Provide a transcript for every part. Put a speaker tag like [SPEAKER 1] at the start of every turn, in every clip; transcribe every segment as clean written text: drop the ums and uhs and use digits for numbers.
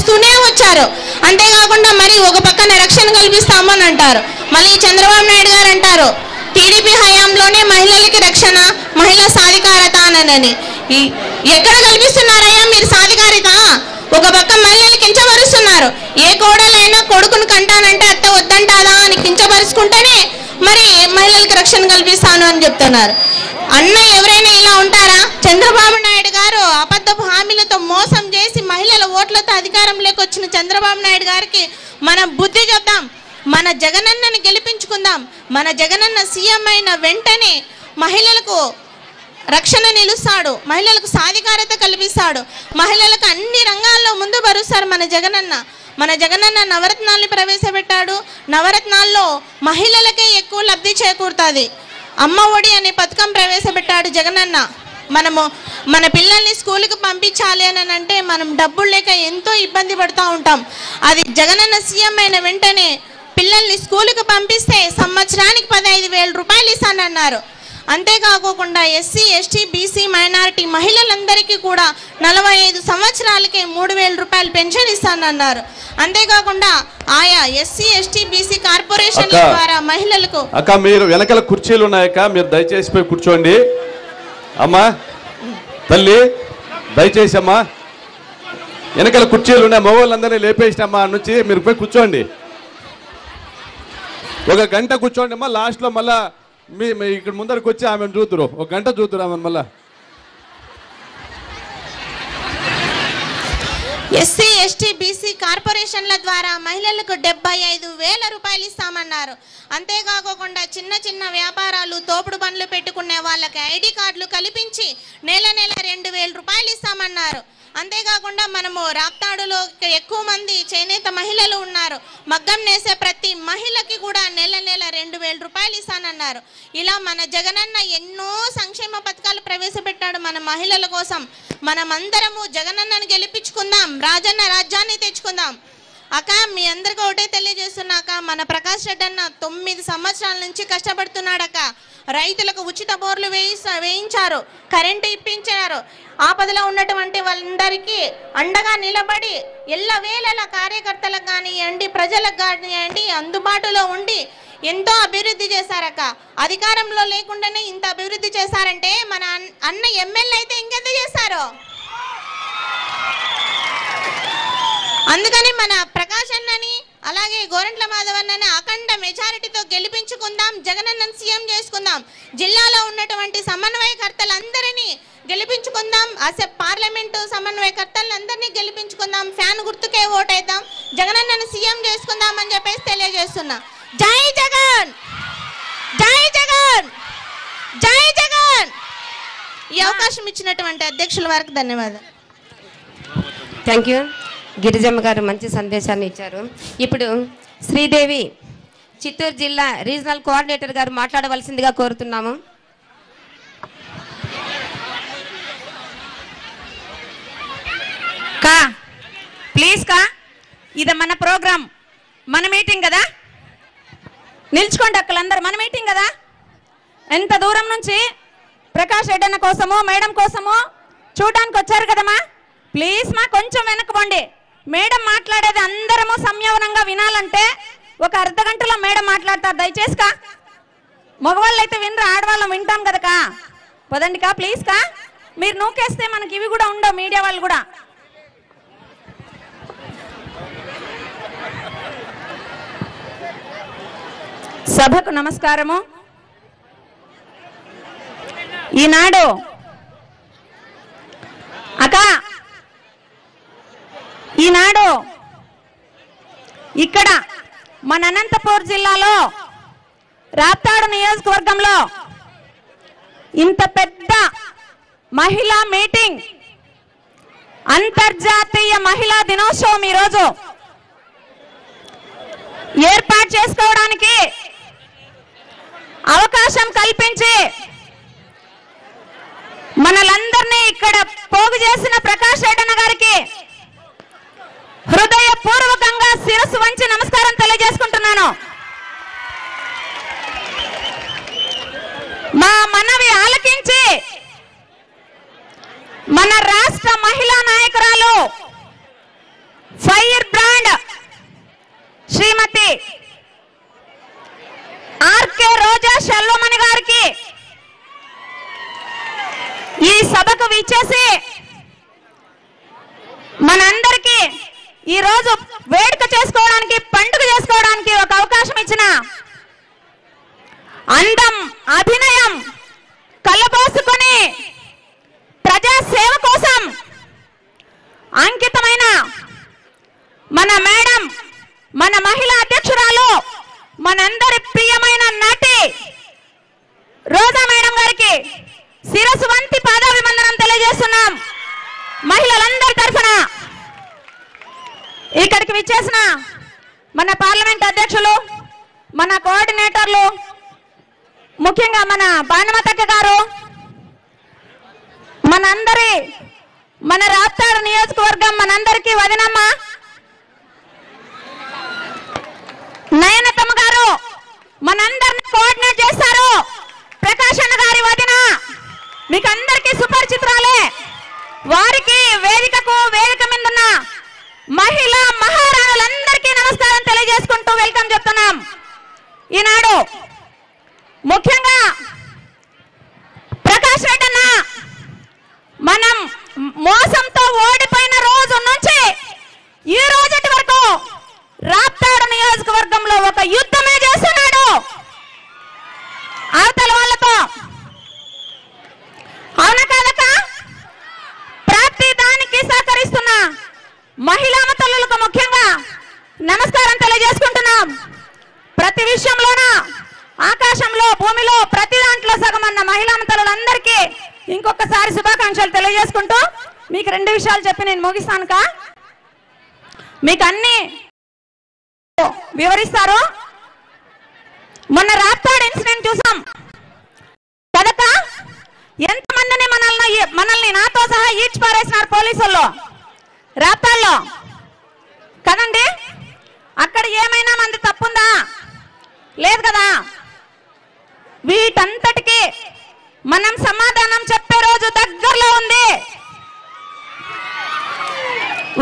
[SPEAKER 1] చేస్తూనే వచ్చారు. అంతేకాకుండా మరి ఒక పక్కన రక్షణ కల్పిస్తామని అంటారు. మళ్ళీ చంద్రబాబు నాయుడు గారు అంటారు టీడీపీ హయాంలోనే మహిళలకి రక్షణ, మహిళా సాధికారత అని. ఎక్కడ కల్పిస్తున్నారయ్యా మీరు సాధికారత? ఒక పక్క మహిళలు కించపరుస్తున్నారు. ఏ కోడలైనా కొడుకును కంటానంటే అత్త వద్దంటాదా అని కించపరుచుకుంటేనే మరి మహిళలకు రక్షణ కల్పిస్తాను అని చెప్తున్నారు. అన్న ఎవరైనా ఇలా ఉంటారా? చంద్రబాబు నాయుడు గారు అబద్ధపు హామీలతో మోసం చేసి మహిళల ఓట్లతో అధికారంలోకి వచ్చిన చంద్రబాబు నాయుడు గారికి మనం బుద్ధి చెప్దాం. మన జగనన్నని గెలిపించుకుందాం. మన జగనన్న సీఎం అయిన వెంటనే మహిళలకు రక్షణ నిలుస్తాడు, మహిళలకు సాధికారత కల్పిస్తాడు, మహిళలకు అన్ని రంగాల్లో ముందు పరుస్తారు మన జగనన్న. మన జగనన్న నవరత్నాల్ని ప్రవేశపెట్టాడు. నవరత్నాల్లో మహిళలకే ఎక్కువ లబ్ధి చేకూరుతుంది. అమ్మ ఒడి అనే పథకం ప్రవేశపెట్టాడు జగనన్న. మన పిల్లల్ని స్కూల్కి పంపించాలి అని అంటే మనం డబ్బులు లేక ఎంతో ఇబ్బంది పడుతూ ఉంటాం. అది జగనన్న సీఎం అయిన వెంటనే పిల్లల్ని స్కూల్కి పంపిస్తే సంవత్సరానికి 15,000 రూపాయలు ఇస్తానన్నారు. అంతేకాకుండా ఎస్సీ, ఎస్టీ, బీసీ, మైనారిటీ మహిళలందరికీ కూడా 45 సంవత్సరాలకే 3,000 రూపాయలు పెన్షన్ ఇస్తానన్నారు. అంతేకాకుండా ఆయా ఎస్సీ, ఎస్టీ, బీసీ కార్పొరేషన్ల ద్వారా మహిళలకు
[SPEAKER 2] అక్క మీరు వెనకాల కుర్చీలు ఉన్నాయక్క, మీరు దయచేసి పోయి కూర్చోండి. అమ్మా తల్లి దయచేసి అమ్మా వెనకాల కుర్చీలు ఉన్నాయి, మగవాళ్ళందరినీ లేపేసినమ్మా నుంచి మీరు పోయి కూర్చోండి. 1 గంట కూర్చోండి అమ్మా. లాస్ట్లో మళ్ళా మీ ఇక్కడ ముందరికి వచ్చి ఆమెను చూతురు, 1 గంట చూతురు ఆమెను. మళ్ళా
[SPEAKER 1] ఎస్సీ, ఎస్టీ, బీసీ కార్పొరేషన్ల ద్వారా మహిళలకు 75,000 రూపాయలు ఇస్తామన్నారు. అంతేకాకుండా చిన్న చిన్న వ్యాపారాలు, తోపుడు బండ్లు పెట్టుకునే వాళ్ళకి ఐడి కార్డులు కల్పించి నెల 2,000 రూపాయలు ఇస్తామన్నారు. అంతేకాకుండా మనము రాప్తాడులో ఎక్కువ మంది చేనేత మహిళలు ఉన్నారు. మగ్గం నేసే ప్రతి మహిళకి కూడా నెల 2,000 రూపాయలు ఇస్తానన్నారు. ఇలా మన జగనన్న ఎన్నో సంక్షేమ పథకాలు ప్రవేశపెట్టాడు మన మహిళల కోసం. మనమందరము జగనన్నను గెలిపించుకుందాం, రాజన్న రాజ్యాన్ని తెచ్చుకుందాం. అక్క మీ అందరికీ ఒకటే తెలియజేస్తున్నాక, మన ప్రకాష్ రెడ్డి అన్న 9 సంవత్సరాల నుంచి కష్టపడుతున్నాడక్క. రైతులకు ఉచిత బోర్లు వేయించారు, కరెంటు ఇప్పించారు. ఆపదలో ఉన్నటువంటి వాళ్ళందరికీ అండగా నిలబడి ఎల్లవేళల కార్యకర్తలకు కానివ్వండి, ప్రజలకు కానివ్వండి అందుబాటులో ఉండి ఎంతో అభివృద్ధి చేశారక్క. అధికారంలో లేకుండానే ఇంత అభివృద్ధి చేశారంటే మన అన్న ఎమ్మెల్యే అయితే ఇంకెంత చేశారు. అందుకని మన ప్రకాష్ అన్నని అలాగే గోరంట్ల మాధవన్నని అఖండ మెజారిటీతో గెలిపించుకుందాం, జగనన్నను సీఎం చేసుకుందాం. జిల్లాలో ఉన్నటువంటి సమన్వయకర్తలందరినీ గెలిపించుకుందాం, పార్లమెంటు సమన్వయకర్తలందరినీ గెలిపించుకుందాం, ఫ్యాన్ గుర్తుకే ఓటేద్దాం, జగనన్నను సీఎం చేసుకుందాం అని చెప్పేసి తెలియజేస్తున్నా. జై జగన్, జై జగన్, జై జగన్. ఈ అవకాశం ఇచ్చినటువంటి అధ్యక్షుల వారికి ధన్యవాదాలు.
[SPEAKER 3] Thank you. గిరిజమ్మ గారు మంచి సందేశాన్ని ఇచ్చారు. ఇప్పుడు శ్రీదేవి చిత్తూరు జిల్లా రీజనల్ కోఆర్డినేటర్ గారు మాట్లాడవలసిందిగా కోరుతున్నాము.
[SPEAKER 4] కా ప్లీజ్ కా, ఇది మన ప్రోగ్రామ్, మన మీటింగ్ కదా, నిల్చుకోండి అక్కలందరూ, మన మీటింగ్ కదా. ఎంత దూరం నుంచి ప్రకాష్ రెడ్డి అన్న కోసము మేడం కోసము చూడడానికి వచ్చారు కదమ్మా. ప్లీజ్ మా కొంచెం వెనక్కిపోండి. మేడం మాట్లాడేది అందరము సంయమనంగా వినాలంటే 1 అర్ధ గంటలో మేడం మాట్లాడతారు. దయచేసి కా, మగవాళ్ళు అయితే వినరు, ఆడవాళ్ళం వింటాం కదా కా. పదండి కా ప్లీజ్ కా. మీరు నూకేస్తే మనకి ఇవి కూడా ఉండవు, మీడియా వాళ్ళు కూడా. సభకు నమస్కారము. ఈనాడు అక్క, ఈనాడు ఇక్కడ మన అనంతపూర్ జిల్లాలో రాప్తాడు నియోజకవర్గంలో ఇంత పెద్ద మహిళా మీటింగ్, అంతర్జాతీయ మహిళా దినోత్సవం ఈరోజు ఏర్పాటు చేసుకోవడానికి అవకాశం కల్పించి మనలందరినీ ఇక్కడ పోగు చేసిన ప్రకాష్ రెడ్డి అన్న గారికి హృదయపూర్వకంగా శిరస్సు వంచి నమస్కారం తెలియజేసుకుంటున్నాను. మా మనవి ఆలకించి మన రాష్ట్ర మహిళా నాయకురాలు ఫైర్ బ్రాండ్ శ్రీమతి ఆర్కే రోజా షల్వమణి గారికి ఈ సభకు విచ్చేసి మనందరికీ ఈ రోజు వేడుక చేసుకోవడానికి, పండుగ చేసుకోవడానికి ఒక అవకాశం ఇచ్చిన అందం, అభినయం కలబోసుకొని ప్రజా సేవ కోసం అంకితమైన మన మేడం, మన మహిళా అధ్యక్షురాలు, మనందరి ప్రియమైన నటి రోజా మేడం గారికి శిరస్సు వంతి పాదాభివందనం తెలియజేస్తున్నాం మహిళలందరి తరఫున. ఇక్కడికి విచ్చేసిన మన పార్లమెంట్ అధ్యక్షులు, మన కోఆర్డినేటర్లు, ముఖ్యంగా మన భానుమతక్క గారు, మన రాప్తాడు నియోజకవర్గం మనందరికీ వదినమ్మ నయనతమ్మ గారు మనందరిని కోఆర్డినేట్ చేస్తారు. ప్రకాష్ అన్న గారి వదిన మీకు అందరికీ సుపరిచితురాలే. వారికి వేదిక మీద ఉన్న మహిళా మహారాణులందరికీ నమస్కారం తెలియజేసుకుంటూ వెల్కమ్ చెప్తున్నాం. ఈనాడు ముఖ్యంగా ప్రకాష్ రెడ్డి అన్న మనం మోసంతో ఓడిపోయిన రోజు నుంచి ఈ రోజటి వరకు రాప్తాడు నియోజకవర్గంలో ఒక యుద్ధమే చేస్తున్నాడు అవతల వాళ్ళతో. అవునా కాదక్క? ప్రతి దానికి సహకరిస్తున్న మహిళా తల్లులకు ముఖ్యంగా నమస్కారం తెలియజేసుకుంటున్నాం. ప్రతి విషయంలోన ఆకాశంలో, భూమిలో, ప్రతి దాంట్లో సగమన్న మహిళా తల్లులందరికీ ఇంకొకసారి శుభాకాంక్షలు తెలియజేసుకుంటూ మీకు 2 విషయాలు చెప్పి నేను ముగిస్తాను. మీకు అన్ని వివరిస్తారు. మొన్న రాప్తాడు ఇన్సిడెంట్ చూసాం కదక, ఎంతమందిని మనల్ని నాతో సహా ఈడ్చి పారేసినారు పోలీసుల్లో రాప్తాడులో కదండి. అక్కడ ఏమైనా మంది తప్పుందా? లేదు కదా. వీటంతటికి మనం సమాధానం చెప్పే రోజు దగ్గరలో ఉంది.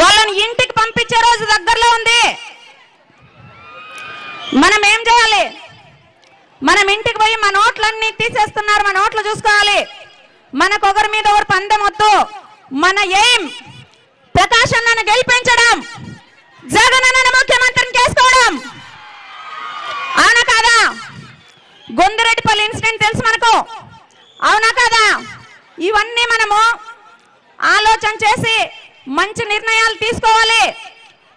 [SPEAKER 4] వాళ్ళని ఇంటికి పంపించే రోజు దగ్గరలో ఉంది. మనం ఏం చేయాలి? మనం ఇంటికి పోయి మన ఓట్లన్నీ తీసేస్తున్నారు, మన ఓట్లు చూసుకోవాలి. మనకు ఒకరి మీద ఒకరు పందెం వద్దు. మన ఎయిమ్ ప్రకాష్ అన్నను గెలిపించడం, జగన్ అన్నను ముఖ్యమంత్రిని చేసుకోవడం. అవునా కాదా? గొందిరెడ్డిపల్లి ఇన్సిడెంట్ తెలుసు మనకు, అవునా కాదా? ఇవన్నీ మనము ఆలోచన చేసి మంచి నిర్ణయాలు తీసుకోవాలి.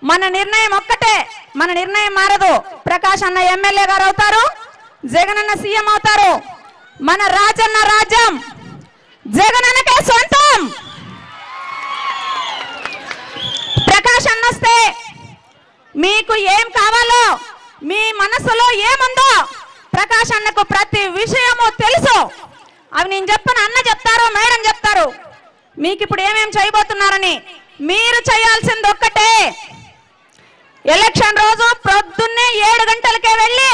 [SPEAKER 4] మన నిర్ణయం ఒక్కటే, మన నిర్ణయం మారదు. ప్రకాష్ అన్న ఎమ్మెల్యే గారు అవుతారు, జగన్ అన్న సీఎం అవుతారు. మన రాజన్న రాజ్యం జగన్ అన్నకే సొంతం. ప్రకాష్ అన్న వస్తే మీకు ఏం కావాలో, మీ మనసులో ఏముందో ప్రకాష్ అన్నకు ప్రతి విషయము తెలుసు. అవి నేను చెప్పను, అన్న చెప్తారు, మేడం చెప్తారు. మీకు ఇప్పుడు ఏమేం చేయబోతున్నారని. మీరు చేయాల్సింది ఒక్కటే, ఎలక్షన్ రోజు పొద్దున్నే 7 గంటలకే వెళ్ళి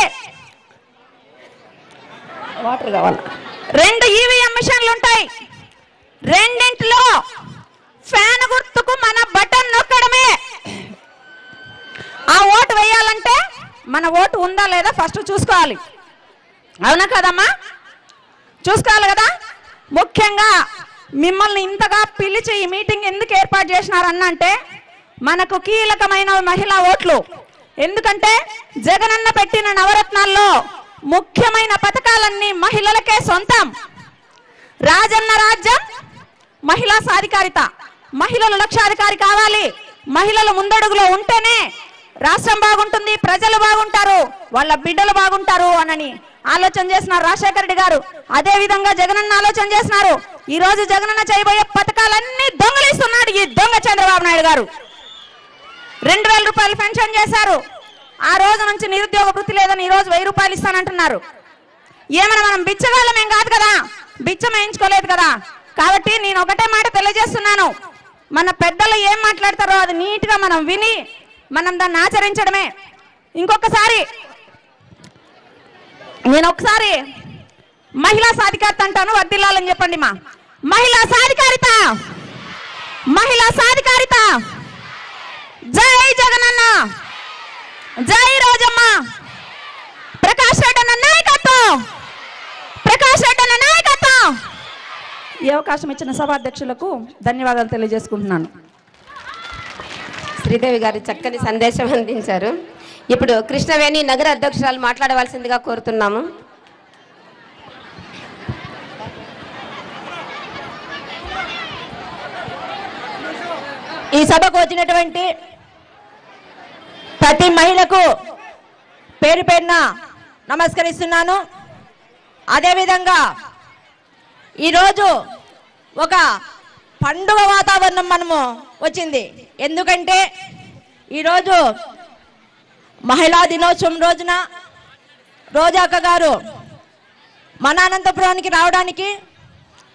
[SPEAKER 4] వాటర్ కావాలి. 2 ఈవీఎం మిషన్లు ఉంటాయి. రెండింటిలో ఫ్యాన్ గుర్తుకు మన బటన్ నొక్కడమే. ఆ ఓటు వేయాలంటే మన ఓటు ఉందా లేదా ఫస్ట్ చూసుకోవాలి. అవునా కదమ్మా? చూసుకోవాలి కదా. ముఖ్యంగా మిమ్మల్ని ఇంతగా పిలిచి ఈ మీటింగ్ ఎందుకు ఏర్పాటు చేసినారన్నంటే మనకు కీలకమైన మహిళా ఓట్లు. ఎందుకంటే జగనన్న పెట్టిన నవరత్నాల్లో ముఖ్యమైన పథకాలన్నీ మహిళలకే సొంతం. రాజన్న రాజ్యం, మహిళా సాధికారిత. మహిళలు లక్షాధికారి కావాలి. మహిళలు ముందడుగులో ఉంటేనే రాష్ట్రం బాగుంటుంది, ప్రజలు బాగుంటారు, వాళ్ళ బిడ్డలు బాగుంటారు అని ఆలోచన చేసినారు రాజశేఖర రెడ్డి గారు. అదే విధంగా జగనన్న ఆలోచన చేసినారు. ఈ రోజు జగనన్న చేయబోయే పథకాలన్నీ దొంగలిస్తున్నాడు ఈ దొంగ చంద్రబాబు నాయుడు గారు. 2000 రూపాయలు పెన్షన్ చేశారు. ఆ రోజు నుంచి నిరుద్యోగ వృత్తి లేదని ఈ రోజు 1000 రూపాయలు ఇస్తానంటున్నారు. ఏమైనా మనం బిచ్చగాళ్ళమేం కాదు కదా, బిచ్చం వేయించుకోలేదు కదా. కాబట్టి నేను ఒకటే మాట తెలియజేస్తున్నాను, మన పెద్దలు ఏం మాట్లాడతారో అది నీట్ గా మనం విని మనం దాన్ని ఆచరించడమే. ఇంకొకసారి నేను ఒకసారి మహిళా సాధికారిత అంటాను, వర్ధిల్లాలని చెప్పండి. మా మహిళా సాధికారిత, మహిళా సాధికారిత. జై జగనన్న, జై రోజమ్మ, ప్రకాష్ రెడ్డి అన్న నాయకత్వం, ప్రకాష్ రెడ్డి అన్న నాయకత్వం. ఈ అవకాశం ఇచ్చిన సభాధ్యక్షులకు ధన్యవాదాలు తెలియజేసుకుంటున్నాను.
[SPEAKER 3] శ్రీదేవి గారు చక్కని సందేశం అందించారు. ఇప్పుడు కృష్ణవేణి నగర అధ్యక్షురాలు మాట్లాడవలసిందిగా కోరుతున్నాము.
[SPEAKER 5] ఈ సభకు వచ్చినటువంటి ప్రతి మహిళకు పేరు పేరున నమస్కరిస్తున్నాను. అదేవిధంగా ఈరోజు ఒక పండుగ వాతావరణం మనము వచ్చింది. ఎందుకంటే ఈరోజు మహిళా దినోత్సవం రోజున రోజాక్క గారు మన అనంతపురానికి రావడానికి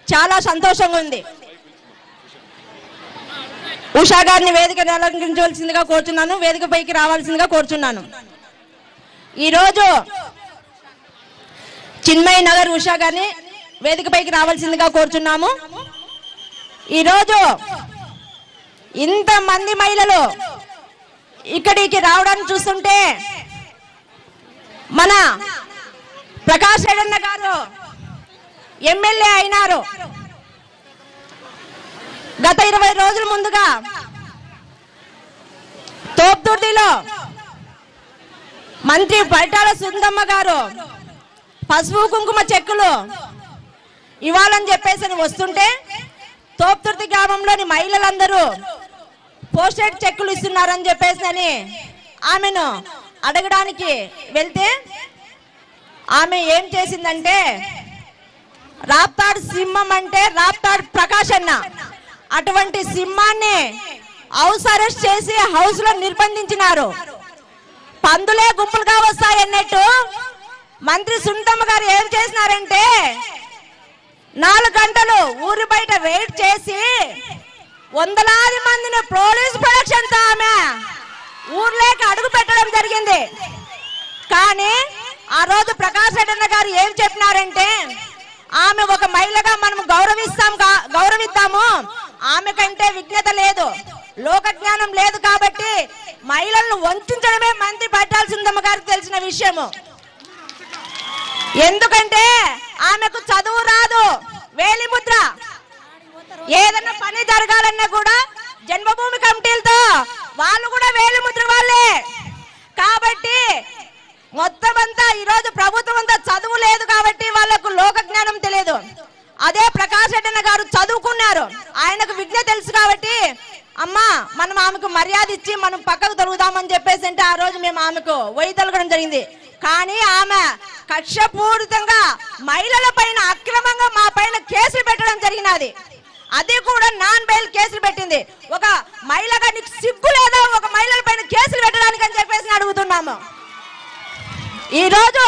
[SPEAKER 5] చాలా సంతోషంగా ఉంది. ఉషా గారిని వేదికను అలంకరించవలసిందిగా కోరుచున్నాను, వేదికపైకి రావాల్సిందిగా కోరుచున్నాను. ఈరోజు చిన్మయి నగర్ ఉషా గారిని వేదికపైకి రావాల్సిందిగా కోరుచున్నాము. ఈరోజు ఇంతమంది మహిళలు ఇక్కడికి రావడాన్ని చూస్తుంటే మన ప్రకాష్ రెడ్డి గారు ఎమ్మెల్యే అయినారు. గత 20 రోజుల ముందుగా తోపుదుర్తిలో మంత్రి పరిటాల సుందమ్మ గారు పసుపు కుంకుమ చెక్కులు ఇవ్వాలని చెప్పేసి వస్తుంటే తోపుదుర్తి గ్రామంలోని మహిళలందరూ పోస్టెడ్ చెక్కులు ఇస్తున్నారని చెప్పేసి ఆమెను అడగడానికి వెళ్తే ఆమె ఏం చేసిందంటే, రాప్తాడు సింహం అంటే రాప్తాడు ప్రకాష్ అన్న, అటువంటి సింహాన్ని హౌస్ అరెస్ట్ చేసి హౌస్ లో నిర్బంధించినారు. పందులే గుంపులుగా వస్తాయన్నట్టు మంత్రి సుందమ్మ గారు ఏం చేసినారంటే 4 గంటలు ఊరి బయట వెయిట్ చేసి వందలాది మందిని పోలీస్ ప్రొడక్షన్ తో ఆమె ఊర్లోకి అడుగు పెట్టడం జరిగింది. కానీ ఆ రోజు ప్రకాష్ రెడ్డి గారు ఏం చెప్పినారంటే, ఆమె ఒక మహిళగా మనం గౌరవిద్దాము, ఆమె కంటే విజ్ఞత లేదు, లోక జ్ఞానం లేదు కాబట్టి మహిళలను వంచడమే మంత్రి పరిటాల సుందమ్మ గారికి తెలిసిన విషయము. ఎందుకంటే ఆమెకు చదువు రాదు, వేలిముద్ర. ఏదన్నా పని జరగాలన్నా కూడా జన్మభూమి కమిటీలతో వాళ్ళు కూడా వేలిముద్ర వాళ్ళే. కాబట్టి మొత్తం అంతా ఈరోజు ప్రభుత్వం అంతా చదువు లేదు కాబట్టి వాళ్ళకు లోక జ్ఞానం తెలియదు. అదే ప్రకాష్ రెడ్డి గారు చదువుకున్నారు, ఆయనకు విజ్ఞ తెలుసు కాబట్టి అమ్మా మనం ఆమెకు మర్యాద ఇచ్చి మనం పక్కకు తొలుగుదామని చెప్పేసి అంటే ఆ రోజు మేము ఆమెకు వైదొలగడం జరిగింది. కానీ ఆమె కక్షపూరితంగా మహిళల పైన అక్రమంగా మా పైన కేసులు పెట్టడం జరిగినది. అది కూడా నాన్ బెయిల్ కేసులు పెట్టింది. ఒక మహిళగా నీకు సిగ్గు లేదా ఒక మహిళల పైన కేసులు పెట్టడానికి అని చెప్పేసి అడుగుతున్నాము. ఈ రోజు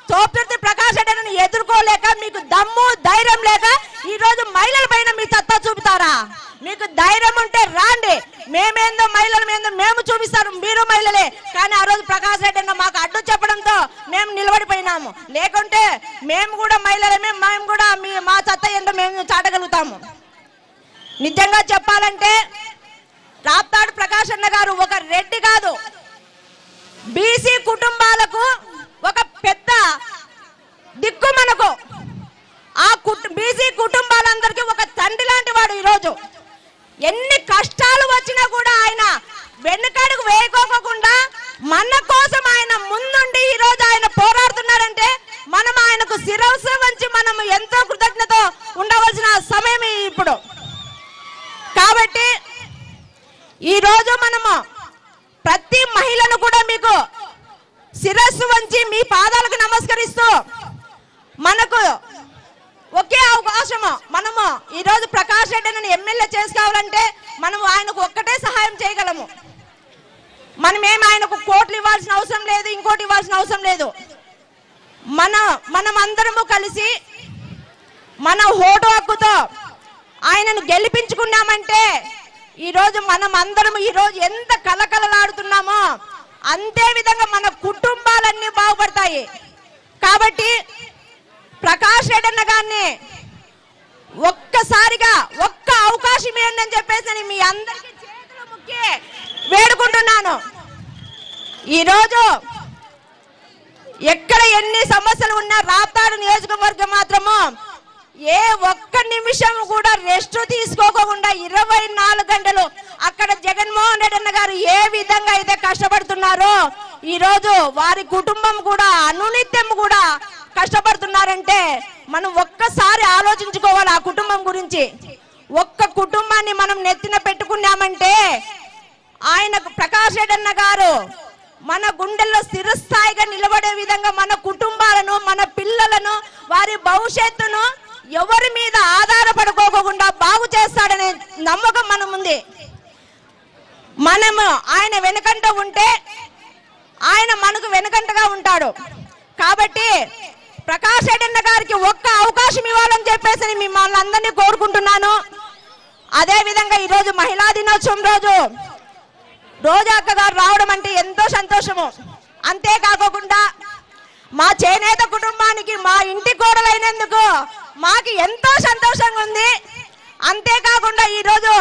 [SPEAKER 5] తోపుదుర్తి ప్రకాష్ రెడ్డిని ఎదుర్కోలేక మీకు దమ్ము ధైర్యం లేక ఈ రోజు మహిళల పైన మీ సత్తా చూపుతారా? మీకు ధైర్యం ఉంటే రాండి, మేమేందో మహిళల మీద మేము చూపిస్తాము, మీరు మహిళలే. కానీ ఆ రోజు ప్రకాష్ రెడ్డి మాకు అడ్డు చెప్పడంతో మేము నిలబడిపోయినాము. లేకుంటే మేము కూడా మహిళలమే, మేము కూడా మా సత్తా ఏంటో మేము చాటగలుగుతాము. నిజంగా చెప్పాలంటే రాప్తాడు ప్రకాష్ అన్న గారు ఒక రెడ్డి కాదు, బీసీ కుటుంబాలకు ఒక పెద్ద దిక్కు. మనకు ఆ బీసీ కుటుంబాలందరికీ ఒక తండ్రి లాంటి వాడు. ఈరోజు ఎన్ని కష్టాలు వచ్చినా కూడా ఆయన వెనుకడుగు వేయకోకుండా మన కోసం ఆయన ముందుండి ఈరోజు ఆయన పోరాడుతున్నారంటే మనం ఆయనకు శిరస్సు వంచి మనం ఎంతో కృతజ్ఞత ఉండవలసిన సమయం ఇప్పుడు. కాబట్టి ఈరోజు మనము ప్రతి మహిళను కూడా మీకు శిరస్సు వంచి మీ పాదాలకు నమస్కరిస్తూ మనకు ఒకే అవకాశము, మనము ఈరోజు ప్రకాష్ రెడ్డిని ఎమ్మెల్యే చేసుకోవాలంటే మనం ఆయనకు ఒక్కటే సహాయం చేయగలము. మనమేమి ఆయనకు కోట్లు ఇవ్వాల్సిన అవసరం లేదు, ఇంకోటి ఇవ్వాల్సిన అవసరం లేదు. మనం అందరము కలిసి మన ఓటు హక్కుతో ఆయనను గెలిపించుకున్నామంటే ఈరోజు మనం అందరం ఈరోజు ఎంత కలకలలాడుతున్నామో అంతే విధంగా మన కుటుంబాలన్నీ బాగుపడతాయి. కాబట్టి ప్రకాష్ రెడ్డి గారిని ఒక్కసారిగా ఒక్క అవకాశం ఏంటని చెప్పేసి మీ అందరికీ చేతులు ముక్కి వేడుకు వేడుకుంటున్నాను. ఈరోజు ఎక్కడ ఎన్ని సమస్యలు ఉన్నా రాప్తాడు నియోజకవర్గం మాత్రము ఏ ఒక్క నిమిషం కూడా రెస్ట్ తీసుకోకుండా 24 గంటలు అక్కడ జగన్మోహన్ రెడ్డి అన్న గారు ఏ విధంగా అయితే కష్టపడుతున్నారో ఈరోజు వారి కుటుంబం కూడా అనునిత్యం కూడా కష్టపడుతున్నారంటే మనం ఒక్కసారి ఆలోచించుకోవాలి ఆ కుటుంబం గురించి. ఒక్క కుటుంబాన్ని మనం నెత్తిన పెట్టుకున్నామంటే ఆయన ప్రకాష్ రెడ్డి అన్న గారు మన గుండెల్లో స్థిరస్థాయిగా నిలబడే విధంగా మన కుటుంబాలను మన పిల్లలను వారి భవిష్యత్తును ఎవరి మీద ఆధారపడుకోకుండా బాగు చేస్తాడనే నమ్మకం మనం ఉంది. మనము ఆయన వెనుకంట ఉంటే ఆయన మనకు వెనుకంటగా ఉంటాడు. కాబట్టి ప్రకాష్ రెడ్డి అన్న గారికి ఒక్క అవకాశం ఇవ్వాలని చెప్పేసి మిమ్మల్ని అందరినీ కోరుకుంటున్నాను. అదే విధంగా ఈరోజు మహిళా దినోత్సవం రోజు రోజా అక్క గారు రావడం అంటే ఎంతో సంతోషము. అంతేకాకుండా మా చేనేత కుటుంబానికి మా ఇంటి కోడలైనందుకు మాకు ఎంతో సంతోషంగా ఉంది. అంతేకాకుండా ఈరోజు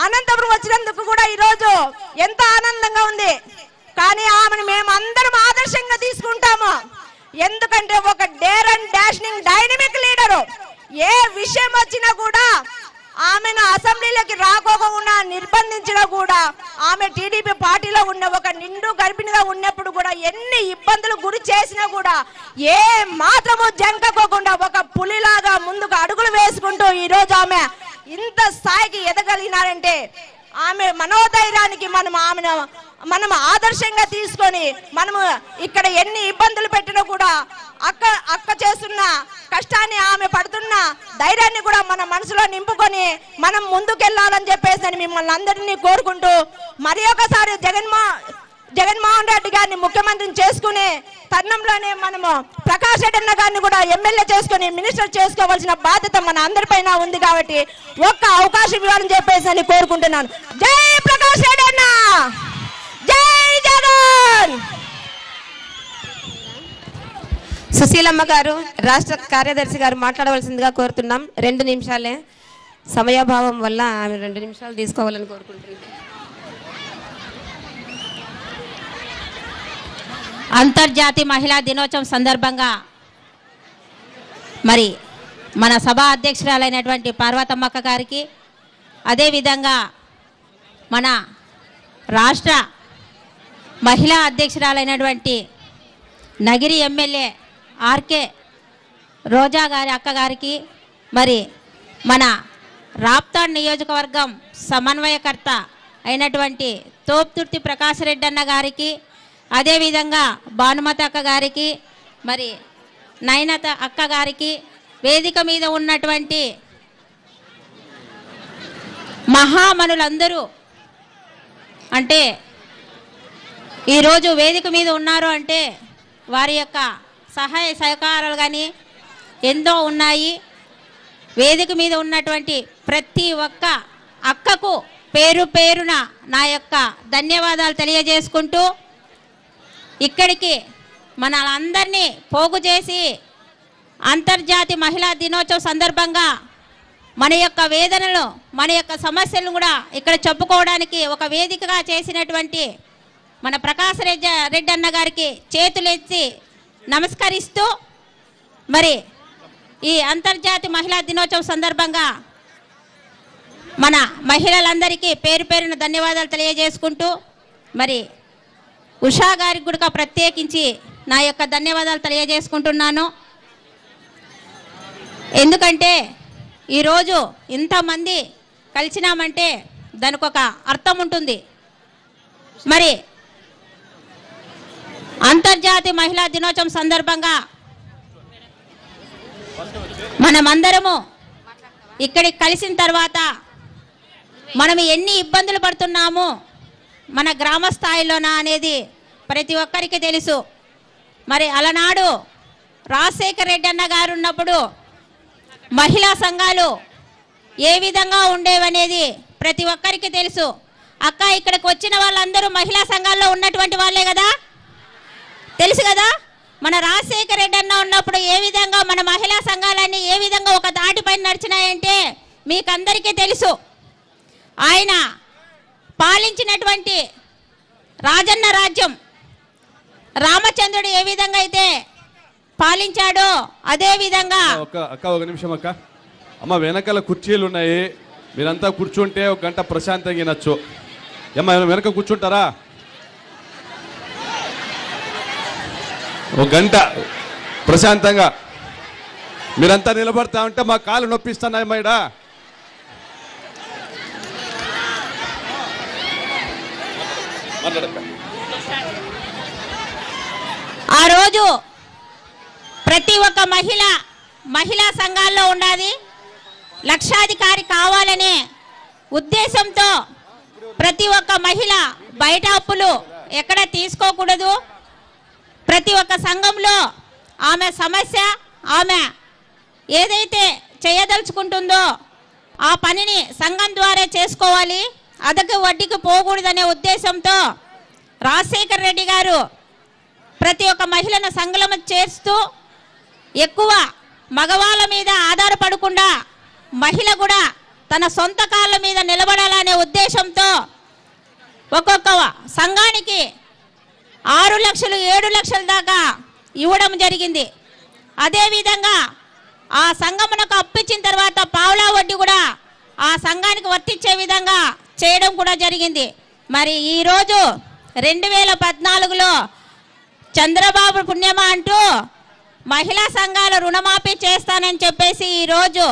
[SPEAKER 5] అనంతపురం వచ్చినందుకు కూడా ఈరోజు ఎంతో ఆనందంగా ఉంది. కానీ ఆమెను మేము అందరం ఆదర్శంగా తీసుకుంటాము. ఎందుకంటే ఒక dare and dashing dynamic leader. ఏ విషయం వచ్చినా కూడా ఆమెను అసెంబ్లీలోకి రాకోకుండా నిర్బంధించినా కూడా ఆమె టీడీపీ పార్టీలో ఉన్న ఒక నిండు గర్భిణిగా ఉన్నప్పుడు కూడా ఎన్ని ఇబ్బందులు గురి చేసినా కూడా ఏ మాత్రము జంకకోకుండా ఒక పులిలాగా ముందుకు అడుగులు వేసుకుంటూ ఈరోజు ఆమె ఇంత స్థాయికి ఎదగలిగినారంటే ఆమె మనోధైర్యానికి మనం ఆదర్శంగా తీసుకొని మనము ఇక్కడ ఎన్ని ఇబ్బందులు పెట్టినా కూడా అక్క చేస్తున్న కష్టాన్ని ఆమె పడుతున్న ధైర్యాన్ని కూడా మన మనసులో నింపుకొని మనం ముందుకెళ్లాలని చెప్పేసి మిమ్మల్ని అందరినీ కోరుకుంటూ మరి ఒకసారి జగన్మోహన్ రెడ్డి గారిని ముఖ్యమంత్రిని చేసుకునే తరుణంలోనే మనము ప్రకాష్ రెడ్డి అన్న గారిని కూడా ఎమ్మెల్యే చేసుకుని మినిస్టర్ చేసుకోవాల్సిన బాధ్యత మన అందరిపైన ఉంది. కాబట్టి ఒక్క అవకాశం ఇవ్వాలని చెప్పేసి కోరుకుంటున్నాను. జై ప్రకాష్ రెడ్డి అన్న, జై జగన్.
[SPEAKER 3] సుశీలమ్మ గారు రాష్ట్ర కార్యదర్శి గారు మాట్లాడవలసిందిగా కోరుతున్నాం. 2 నిమిషాలే, సమయాభావం వల్ల ఆమె 2 నిమిషాలు తీసుకోవాలని కోరుకుంటున్నాం.
[SPEAKER 6] అంతర్జాతీయ మహిళా దినోత్సవం సందర్భంగా మరి మన సభ అధ్యక్షురాలైనటువంటి పార్వతమ్మక్క గారికి, అదేవిధంగా మన రాష్ట్ర మహిళా అధ్యక్షురాలైనటువంటి నగిరి ఎమ్మెల్యే ఆర్కే రోజా గారి అక్క గారికి, మరి మన రాప్తాడ్ నియోజకవర్గం సమన్వయకర్త అయినటువంటి తోపుతుర్తి ప్రకాష్ రెడ్డి అన్న గారికి, అదేవిధంగా భానుమతి అక్క గారికి, మరి నయనత అక్క గారికి, వేదిక మీద ఉన్నటువంటి మహామనులందరూ అంటే ఈరోజు వేదిక మీద ఉన్నారు అంటే వారి యొక్క సహాయ సహకారాలు కానీ ఎంతో ఉన్నాయి. వేదిక మీద ఉన్నటువంటి ప్రతి ఒక్క అక్కకు పేరు పేరున నా యొక్క ధన్యవాదాలు తెలియజేసుకుంటూ ఇక్కడికి మన అందరినీ పోగు చేసి అంతర్జాతీయ మహిళా దినోత్సవం సందర్భంగా మన యొక్క వేదనలు, మన యొక్క సమస్యలను కూడా ఇక్కడ చెప్పుకోవడానికి ఒక వేదికగా చేసినటువంటి మన ప్రకాష్ రెడ్డి అన్న గారికి చేతులెత్తి నమస్కరిస్తూ మరి ఈ అంతర్జాతీయ మహిళా దినోత్సవం సందర్భంగా మన మహిళలందరికీ పేరు పేరున ధన్యవాదాలు తెలియజేసుకుంటూ మరి ఉషా గారికి కూడా ప్రత్యేకించి నా యొక్క ధన్యవాదాలు తెలియజేసుకుంటున్నాను. ఎందుకంటే ఈరోజు ఇంతమంది కలిసినామంటే దానికి ఒక అర్థం ఉంటుంది. మరి అంతర్జాతీయ మహిళా దినోత్సవం సందర్భంగా మనమందరము ఇక్కడికి కలిసిన తర్వాత మనం ఎన్ని ఇబ్బందులు పడుతున్నాము మన గ్రామ స్థాయిలోనా అనేది ప్రతి ఒక్కరికి తెలుసు. మరి అలనాడు రాజశేఖర రెడ్డి అన్న గారు ఉన్నప్పుడు మహిళా సంఘాలు ఏ విధంగా ఉండేవనేది ప్రతి ఒక్కరికి తెలుసు. అక్క ఇక్కడికి వచ్చిన వాళ్ళందరూ మహిళా సంఘాల్లో ఉన్నటువంటి వాళ్ళే కదా, తెలుసు కదా. మన రాజశేఖర రెడ్డి అన్న ఉన్నప్పుడు ఏ విధంగా మన మహిళా సంఘాలన్నీ ఏ విధంగా ఒక దాటిపైన నడిచినాయంటే మీకు అందరికీ తెలుసు. ఆయన పాలించినటువంటి రాజన్న రాజ్యం రామచంద్రుడు ఏ విధంగా అయితే పాలించాడో అదే విధంగా
[SPEAKER 2] ఒక నిమిషం అక్క. అమ్మ వెనకాల కుర్చీలు ఉన్నాయి, మీరంతా కూర్చుంటే ఒక గంట ప్రశాంతంగా వినొచ్చు. అమ్మ వెనక కూర్చుంటారా? ఒక గంట ప్రశాంతంగా. మీరంతా నిలబడతా ఉంటే మా కాళ్ళు నొప్పిస్తున్నాయి మైడా.
[SPEAKER 6] ఆ రోజు ప్రతి ఒక్క మహిళా సంఘాల్లో ఉండాలి, లక్షాధికారి కావాలనే ఉద్దేశంతో ప్రతి ఒక్క మహిళ బయట అప్పులు ఎక్కడ తీసుకోకూడదు. ప్రతి ఒక్క సంఘంలో ఆమె సమస్య, ఆమె ఏదైతే చేయదలుచుకుంటుందో ఆ పనిని సంఘం ద్వారా చేసుకోవాలి, అదకు వడ్డీకి పోకూడదనే ఉద్దేశంతో రాజశేఖర్ రెడ్డి గారు ప్రతి ఒక్క మహిళను సంఘం చేస్తూ ఎక్కువ మగవాళ్ళ మీద ఆధారపడకుండా మహిళ కూడా తన సొంత కాళ్ళ మీద నిలబడాలనే ఉద్దేశంతో ఒక్కొక్క సంఘానికి 6 లక్షలు 7 లక్షల దాకా ఇవ్వడం జరిగింది. అదేవిధంగా ఆ సంఘమునకు అప్పిచ్చిన తర్వాత పావులా వడ్డీ కూడా ఆ సంఘానికి వర్తించే విధంగా చేయడం కూడా జరిగింది. మరి ఈరోజు 2014లో చంద్రబాబు పుణ్యమా అంటూ మహిళా సంఘాల రుణమాఫీ చేస్తానని చెప్పేసి ఈరోజు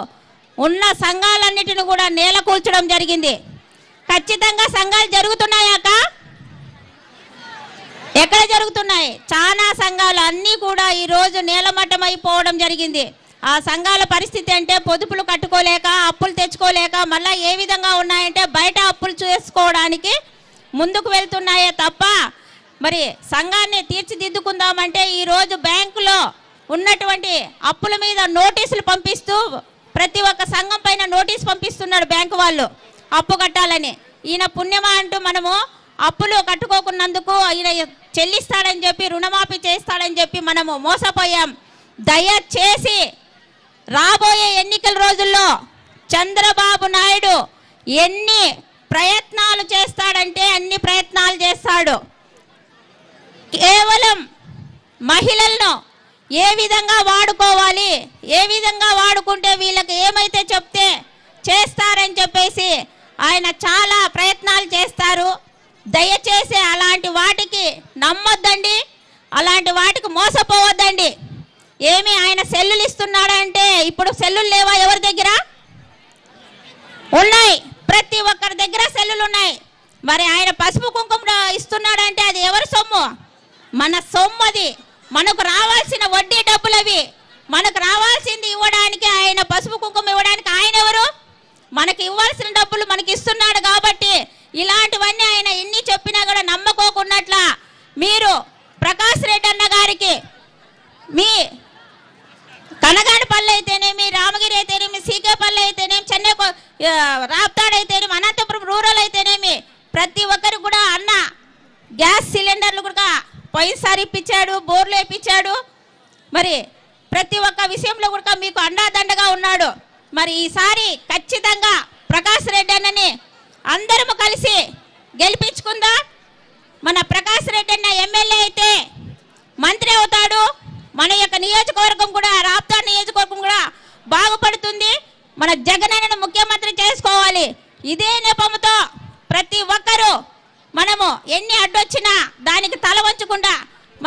[SPEAKER 6] ఉన్న సంఘాలన్నిటిని కూడా నేల కూల్చడం జరిగింది. ఖచ్చితంగా సంఘాలు జరుగుతున్నాయాక ఎక్కడ జరుగుతున్నాయి? చాలా సంఘాలు అన్నీ కూడా ఈరోజు నేలమట్టం అయిపోవడం జరిగింది. ఆ సంఘాల పరిస్థితి అంటే పొదుపులు కట్టుకోలేక, అప్పులు తెచ్చుకోలేక మళ్ళీ ఏ విధంగా ఉన్నాయంటే బయట అప్పులు చేసుకోవడానికి ముందుకు వెళ్తున్నాయే తప్ప మరి సంఘాన్ని తీర్చిదిద్దుకుందామంటే ఈరోజు బ్యాంకులో ఉన్నటువంటి అప్పుల మీద నోటీసులు పంపిస్తూ ప్రతి ఒక్క సంఘం పైన నోటీసు పంపిస్తున్నాడు బ్యాంకు వాళ్ళు అప్పు కట్టాలని. ఈయన పుణ్యమా అంటూ మనము అప్పులు కట్టుకోకున్నందుకు ఈయన చెల్లిస్తాడని చెప్పి రుణమాఫీ చేస్తాడని చెప్పి మనము మోసపోయాం. దయచేసి రాబోయే ఎన్నికల రోజుల్లో చంద్రబాబు నాయుడు ఎన్ని ప్రయత్నాలు చేస్తాడంటే అన్ని ప్రయత్నాలు చేస్తాడు. కేవలం మహిళలను ఏ విధంగా వాడుకోవాలి, ఏ విధంగా వాడుకుంటే వీళ్ళకి ఏమైతే చెప్తే చేస్తారని చెప్పేసి ఆయన చాలా ప్రయత్నాలు చేస్తారు. దయచేసి అలాంటి వాటికి నమ్మొద్దండి, అలాంటి వాటికి మోసపోవద్దండి. ఏమి ఆయన సెల్లులు ఇస్తున్నాడంటే ఇప్పుడు సెల్లులు లేవా? ఎవరి దగ్గర ఉన్నాయి? ప్రతి ఒక్కరి దగ్గర సెల్లులు ఉన్నాయి. మరి ఆయన పసుపు కుంకుమ ఇస్తున్నాడంటే అది ఎవరి సొమ్ము? మన సొమ్ము. అది మనకు రావాల్సిన వడ్డీ డబ్బులు అవి. మనకు రావాల్సింది ఇవ్వడానికి ఆయన పసుపు కుంకుమ ఇవ్వడానికి ఆయన ఎవరు? మనకి ఇవ్వాల్సిన డబ్బులు మనకి ఇస్తున్నాడు కాబట్టి ఇలాంటివన్నీ ఆయన ఎన్ని చెప్పినా కూడా నమ్మకోకున్నట్ల మీరు ప్రకాష్ రెడ్డి అన్న గారికి మీ కనగానపల్లి అయితేనేమి, రామగిరి అయితేనేమి, సీకేపల్లి అయితేనేమి, చెన్నై రాప్తాడైతేనేమి, అనంతపురం రూరల్ అయితేనేమి ప్రతి ఒక్కరికి కూడా అన్న గ్యాస్ సిలిండర్లు కూడా పోయినసారి ఇప్పించాడు, బోర్లు వేయించాడు. మరి ప్రతి ఒక్క విషయంలో కూడా మీకు అండాదండగా ఉన్నాడు. మరి ఈసారి ఖచ్చితంగా ప్రకాష్ రెడ్డి అన్నని అందరము కలిసి గెలిపించుకుందా. మన ప్రకాష్ రెడ్డి అన్న ఎమ్మెల్యే అయితే మంత్రి అవుతాడు. మన యొక్క నియోజకవర్గం కూడా, రాప్తా నియోజకవర్గం కూడా బాగుపడుతుంది. మన జగన్ అన్నను ముఖ్యమంత్రి చేసుకోవాలి. ఇదే నెపంతో ప్రతి ఒక్కరూ మనము ఎన్ని అడ్డొచ్చినా దానికి తల వంచకుండా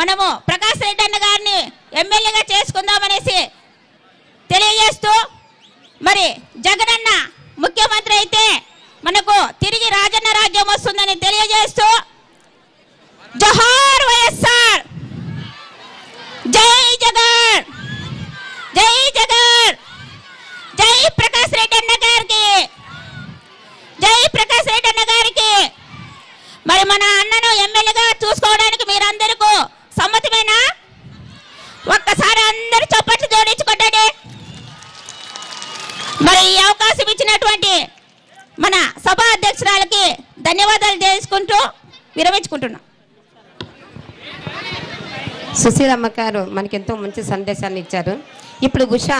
[SPEAKER 6] మనము ప్రకాష్ రెడ్డి అన్న గారిని ఎమ్మెల్యేగా చేసుకుందామనేసి తెలియజేస్తూ, మరి జగనన్న ముఖ్యమంత్రి అయితే మనకు తిరిగి రాజన్న రాజ్యం వస్తుందని తెలియజేస్తూ, జోహార్ వైఎస్ఆర్, జై జగన్, జై జగన్, జై ప్రకాష్ రెడ్డి అన్న గారికి, జై ప్రకాష్ రెడ్డి అన్న గారికి. మరి మన అన్నను ఎమ్మెల్యేగా చూసుకోవడానికి మీరందరికీ సమ్మతమేనా? ఒక్కసారి అందరూ చప్పట్లు జోడించుకోండి. మరి ఈ అవకాశం ఇచ్చినటువంటి మన సభా అధ్యక్షురాలకి ధన్యవాదాలు చేసుకుంటూ విరమించుకుంటున్నాం.
[SPEAKER 3] సుశీలమ్మ గారు మనకెంతో మంచి సందేశాన్ని ఇచ్చారు. ఇప్పుడు ఉషా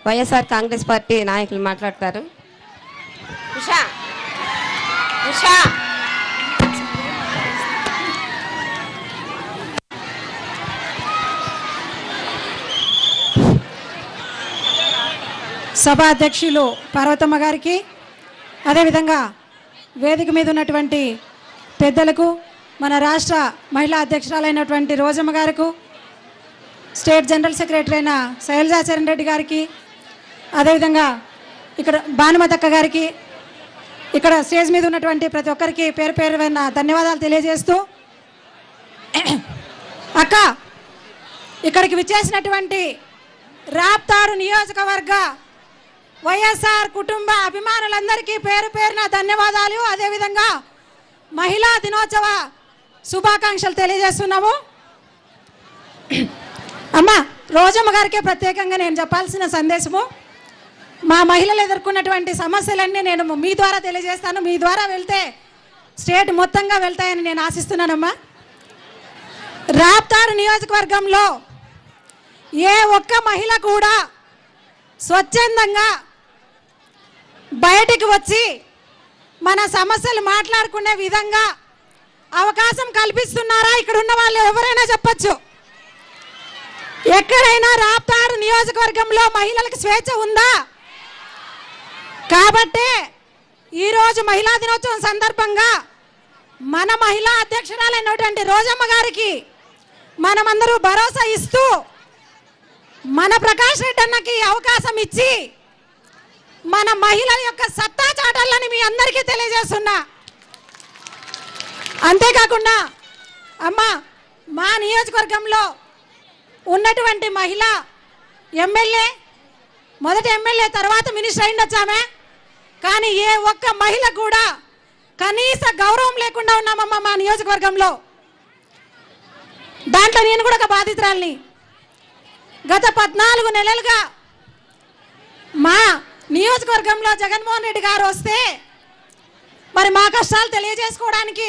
[SPEAKER 3] వైఎస్ఆర్ కాంగ్రెస్ పార్టీ నాయకులు మాట్లాడతారు. ఉషా, ఉషా
[SPEAKER 7] సభా అధ్యక్షులు పార్వతమ్మ గారికి, అదేవిధంగా వేదిక మీద ఉన్నటువంటి పెద్దలకు, మన రాష్ట్ర మహిళా అధ్యక్షురాలైనటువంటి రోజమ్మ గారికి, స్టేట్ జనరల్ సెక్రటరీ అయిన శైలజాచరణ్ రెడ్డి గారికి, అదేవిధంగా ఇక్కడ భానుమతక్క గారికి, ఇక్కడ స్టేజ్ మీద ఉన్నటువంటి ప్రతి ఒక్కరికి పేరు పేరున ధన్యవాదాలు తెలియజేస్తూ, అక్క ఇక్కడికి విచ్చేసినటువంటి రాప్తాడు నియోజకవర్గ వైఎస్ఆర్ కుటుంబ అభిమానులందరికీ పేరు పేరున ధన్యవాదాలు, అదేవిధంగా మహిళా దినోత్సవ శుభాకాంక్షలు తెలియజేస్తున్నాము. అమ్మ రోజమ్మ గారికే ప్రత్యేకంగా నేను చెప్పాల్సిన సందేశము, మా మహిళలు ఎదుర్కొన్నటువంటి సమస్యలన్నీ నేను మీ ద్వారా తెలియజేస్తాను. మీ ద్వారా వెళ్తే స్టేట్ మొత్తంగా వెళ్తాయని నేను ఆశిస్తున్నానమ్మా. రాప్తాడు నియోజకవర్గంలో ఏ ఒక్క మహిళ కూడా స్వచ్ఛందంగా బయటికి వచ్చి మన సమస్యలు మాట్లాడుకునే విధంగా అవకాశం కల్పిస్తున్నారా? ఇక్కడ ఉన్న వాళ్ళు ఎవరైనా చెప్పచ్చు. ఎక్కడైనా రాప్తాడు నియోజకవర్గంలో మహిళలకు స్వేచ్ఛ ఉందా? కాబట్టే ఈరోజు మహిళా దినోత్సవం సందర్భంగా మన మహిళా అధ్యక్షురాలైనటువంటి రోజమ్మ గారికి మనమందరూ భరోసా ఇస్తూ మన ప్రకాష్ రెడ్డి అన్నకి అవకాశం ఇచ్చి మన మహిళల యొక్క సత్తా చాటాలని మీ అందరికీ తెలియజేస్తున్నా. అంతేకాకుండా అమ్మ మా నియోజకవర్గంలో ఉన్నటువంటి మహిళ ఎమ్మెల్యే, మొదటి ఎమ్మెల్యే తర్వాత మినిస్టర్ అయిండొచ్చామే, కానీ ఏ ఒక్క మహిళ కూడా కనీస గౌరవం లేకుండా ఉన్నామమ్మా మా నియోజకవర్గంలో. దాంట్లో నేను కూడా ఒక బాధితురాలిని. గత 14 నెలలుగా మా నియోజకవర్గంలో జగన్మోహన్ రెడ్డి గారు వస్తే మరి మా కష్టాలు తెలియజేసుకోవడానికి,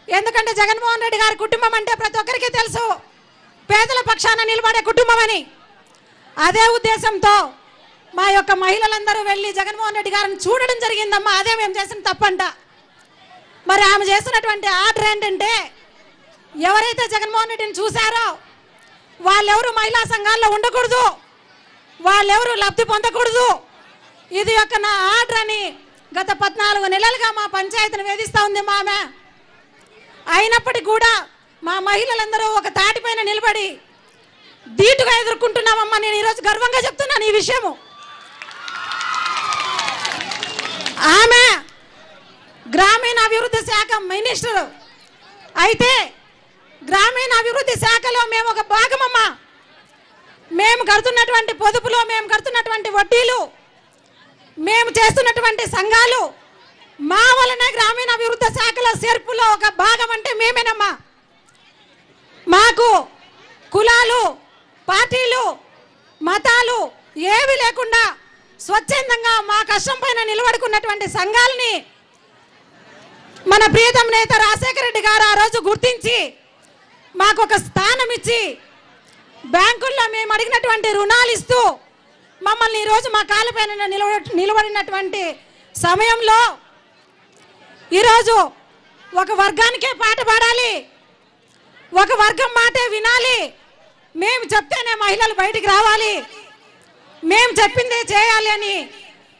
[SPEAKER 7] ఎందుకంటే జగన్మోహన్ రెడ్డి గారి కుటుంబం అంటే ప్రతి ఒక్కరికి తెలుసు, పేదల పక్షాన నిలబడే కుటుంబం అని. అదే ఉద్దేశంతో మా యొక్క మహిళలందరూ వెళ్ళి జగన్మోహన్ రెడ్డి గారిని చూడడం జరిగిందమ్మా. అదే మేము చేసిన తప్పంట. మరి ఆమె చేసినటువంటి ఆర్డర్ ఏంటంటే, ఎవరైతే జగన్మోహన్ రెడ్డిని చూశారో వాళ్ళెవరు మహిళా సంఘాల్లో ఉండకూడదు, వాళ్ళెవరు లబ్ధి పొందకూడదు, ఇది యొక్క నా ఆర్డర్ అని గత 14 నెలలుగా మా పంచాయతీని వేధిస్తూ ఉంది మా ఆమె. అయినప్పటికీ కూడా మా మహిళలందరూ ఒక తాటిపైన నిలబడి ధీటుగా ఎదుర్కొంటున్నామమ్మా. నేను ఈరోజు గర్వంగా చెప్తున్నాను ఈ విషయము. ఆమె గ్రామీణ అభివృద్ధి శాఖ మినిస్టర్ అయితే గ్రామీణ అభివృద్ధి శాఖలో మేము ఒక భాగమమ్మా. మేము కడుతున్నటువంటి పొదుపులో, మేము కడుతున్నటువంటి వడ్డీలు, మేము చేస్తున్నటువంటి సంఘాలు, మా వలనే గ్రామీణ అభివృద్ధి శాఖలో చేర్పులో ఒక భాగం అంటే మేమేనమ్మా. మాకు కులాలు, పార్టీలు, మతాలు ఏవి లేకుండా స్వచ్ఛందంగా మా కష్టం పైన నిలబడుకున్నటువంటి సంఘాలని మన ప్రియతమ నేత రాజశేఖర రెడ్డి గారు ఆ రోజు గుర్తించి మాకు ఒక స్థానం ఇచ్చి బ్యాంకుల్లో మేము అడిగినటువంటి రుణాలు ఇస్తూ మమ్మల్ని ఈరోజు మా కాళ్ళపైన నిలబడినటువంటి సమయంలో ఈరోజు ఒక వర్గానికే పాట పాడాలి, ఒక వర్గం మాటే వినాలి, మేము చెప్తేనే మహిళలు బయటికి రావాలి, మేము చెప్పిందే చేయాలి అని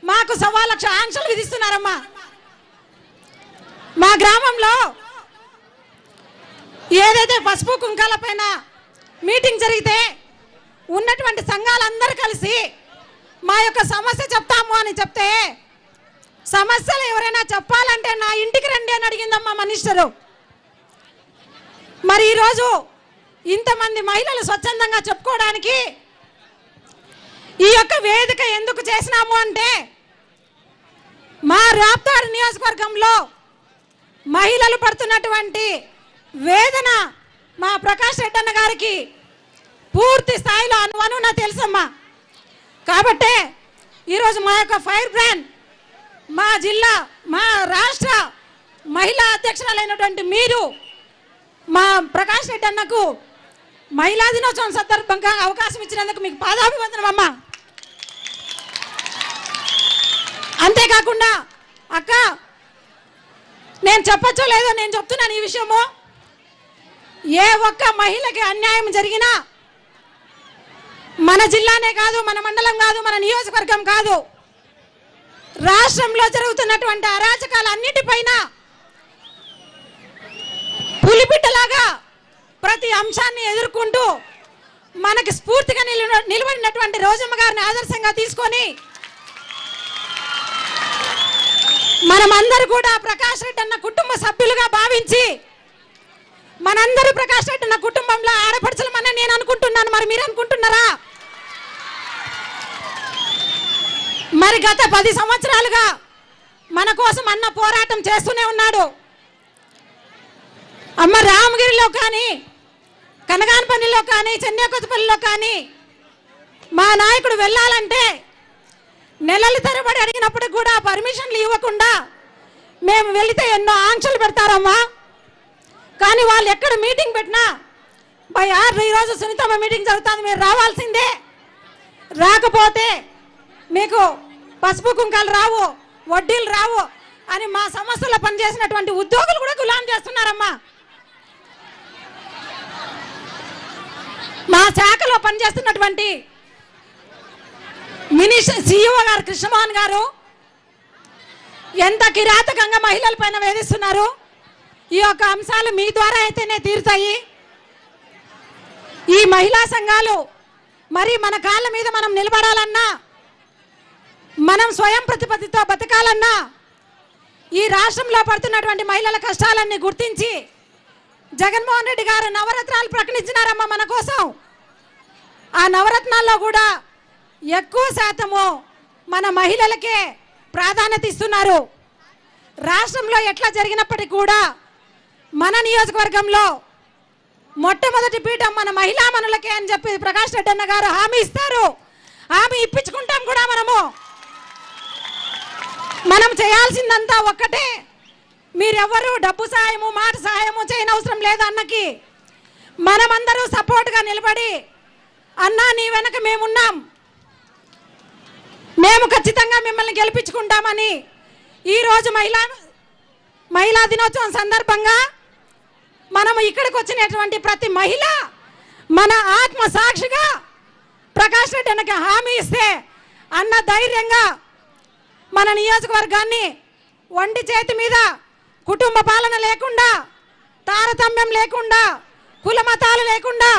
[SPEAKER 7] మాకు 1,00,000 ఆంక్షలు విధిస్తున్నారమ్మా. మా గ్రామంలో ఏదైతే పసుపు కుంకాల పైన మీటింగ్ జరిగితే ఉన్నటువంటి సంఘాలందరూ కలిసి మా యొక్క సమస్య చెప్తాము అని చెప్తే, సమస్యలు ఎవరైనా చెప్పాలంటే నా ఇంటికి రండి అని అడిగిందమ్మా మినిస్టరు. మరి ఈరోజు ఇంతమంది మహిళలు స్వచ్ఛందంగా చెప్పుకోవడానికి ఈ యొక్క వేదిక ఎందుకు చేసినాము అంటే, మా రాప్తాడు నియోజకవర్గంలో మహిళలు పడుతున్నటువంటి వేదన మా ప్రకాష్ రెడ్డి అన్న గారికి పూర్తి స్థాయిలో అనువనున తెలుసమ్మా. కాబట్టే ఈరోజు మా యొక్క ఫైర్ బ్రాండ్, మా జిల్లా, మా రాష్ట్ర మహిళా అధ్యక్షురాలైనటువంటి మీరు మా ప్రకాష్ రెడ్డి అన్నకు మహిళా దినోత్సవం సందర్భంగా అవకాశం ఇచ్చినందుకు మీకు పాదాభివందనం అమ్మా. అంతేకాకుండా అక్క, నేను చెప్పచ్చో లేదో నేను చెప్తున్నాను ఈ విషయము. ఏ ఒక్క మహిళకి అన్యాయం జరిగినా మన జిల్లానే కాదు, మన మండలం కాదు, మన నియోజకవర్గం కాదు, రాష్ట్రంలో జరుగుతున్నటువంటి అరాచకాలన్నిటిపైన పులిబిడ్డలాగా ప్రతి అంశాన్ని ఎదుర్కొంటూ మనకి స్ఫూర్తిగా నిలబడినటువంటి రోజమ్మ గారిని ఆదర్శంగా తీసుకొని మనమందరూ కూడా ప్రకాష్ రెడ్డి అన్న కుటుంబ సభ్యులుగా భావించి మనందరూ ప్రకాష్ రెడ్డి అన్న కుటుంబంలో ఆడపడుచులమని నేను అనుకుంటున్నాను. మరి మీరు అనుకుంటున్నారా? మరి గత 10 సంవత్సరాలుగా మన కోసం అన్న పోరాటం చేస్తూనే ఉన్నాడు. అమ్మ రామగిరిలో కానీ, కనగానపల్లిలో కానీ, చెన్నైకొత్తపల్లిలో కానీ మా నాయకుడు వెళ్ళాలంటే నెలల తరబడి అడిగినప్పుడు కూడా పర్మిషన్లు ఇవ్వకుండా మేము వెళితే ఎన్నో ఆంక్షలు పెడతారమ్మా. కానీ వాళ్ళు ఎక్కడ మీటింగ్ పెట్టినా ఈరోజు సునీతమ్మ మీటింగ్ జరుగుతుంది, మీరు రావాల్సిందే, రాకపోతే మీకు పసుపు కుంకాలు రావు, వడ్డీలు రావు అని మా సంస్థలో పనిచేసినటువంటి ఉద్యోగులు కూడా గులాం చేస్తున్నారమ్మా. మా శాఖలో పనిచేస్తున్నటువంటి సిఇఓ గారు కృష్ణమోహన్ గారు ఎంత కిరాతకంగా మహిళల పైన వేధిస్తున్నారు. ఈ యొక్క అంశాలు మీ ద్వారా అయితేనే తీరుతాయి. ఈ మహిళా సంఘాలు మరి మన కాళ్ళ మీద మనం నిలబడాలన్నా, మనం స్వయం ప్రతిపత్తితో బతకాలన్నా, ఈ రాష్ట్రంలో పడుతున్నటువంటి మహిళల కష్టాలన్నీ గుర్తించి జగన్మోహన్ రెడ్డి గారు నవరత్నాలు ప్రకటించినారమ్మా మన కోసం. ఆ నవరత్నాల్లో కూడా ఎక్కువ శాతము మన మహిళలకే ప్రాధాన్యత ఇస్తున్నారు. రాష్ట్రంలో ఎట్లా జరిగినప్పటికీ కూడా మన నియోజకవర్గంలో మొట్టమొదటి పీఠం మన మహిళామణులకే అని చెప్పి ప్రకాష్ రెడ్డి అన్న గారు హామీ ఇస్తారు. హామీ ఇప్పించుకుంటాం కూడా. మనం చేయాల్సిందంతా ఒక్కటే, మీరెవ్వరూ డబ్బు సహాయము, మాట సహాయము చేయనవసరం లేదు అన్నకి. మనమందరూ సపోర్ట్గా నిలబడి అన్నా నీ వెనక మేమున్నాం, మేము ఖచ్చితంగా మిమ్మల్ని గెలిపించుకుంటామని ఈరోజు మహిళా దినోత్సవం సందర్భంగా మనము ఇక్కడికి వచ్చినటువంటి ప్రతి మహిళ మన ఆత్మ సాక్షిగా ప్రకాష్ రెడ్డి అన్నకి హామీ ఇస్తే అన్న ధైర్యంగా మన నియోజకవర్గాన్ని ఒంటి చేతి మీద కుటుంబ పాలన లేకుండా, తారతమ్యం లేకుండా, కుల మతాలు లేకుండా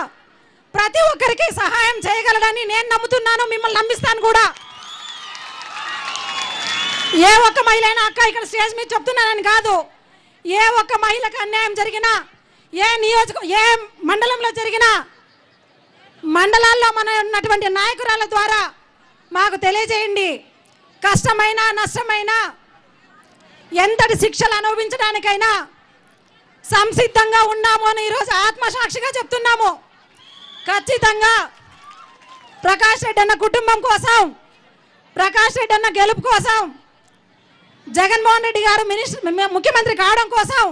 [SPEAKER 7] ప్రతి ఒక్కరికి సహాయం చేయగలడని నేను నమ్ముతున్నాను. మిమ్మల్ని నమ్మిస్తాను కూడా. ఏ ఒక్క మహిళ అయినా అక్క ఇక్కడ స్టేజ్ మీద చెప్తున్నానని కాదు, ఏ ఒక్క మహిళకు అన్యాయం జరిగినా, ఏ మండలంలో జరిగినా మండలాల్లో మన ఉన్నటువంటి నాయకురాల ద్వారా మాకు తెలియజేయండి. కష్టమైనా నష్టమైనా ఎంతటి శిక్షలు అనుభవించడానికైనా సంసిద్ధంగా ఉన్నాము అని ఈరోజు ఆత్మసాక్షిగా చెప్తున్నాము. ఖచ్చితంగా ప్రకాష్ రెడ్డి అన్న కుటుంబం కోసం, ప్రకాష్ రెడ్డి అన్న గెలుపు కోసం, జగన్మోహన్ రెడ్డి గారు ముఖ్యమంత్రి కావడం కోసం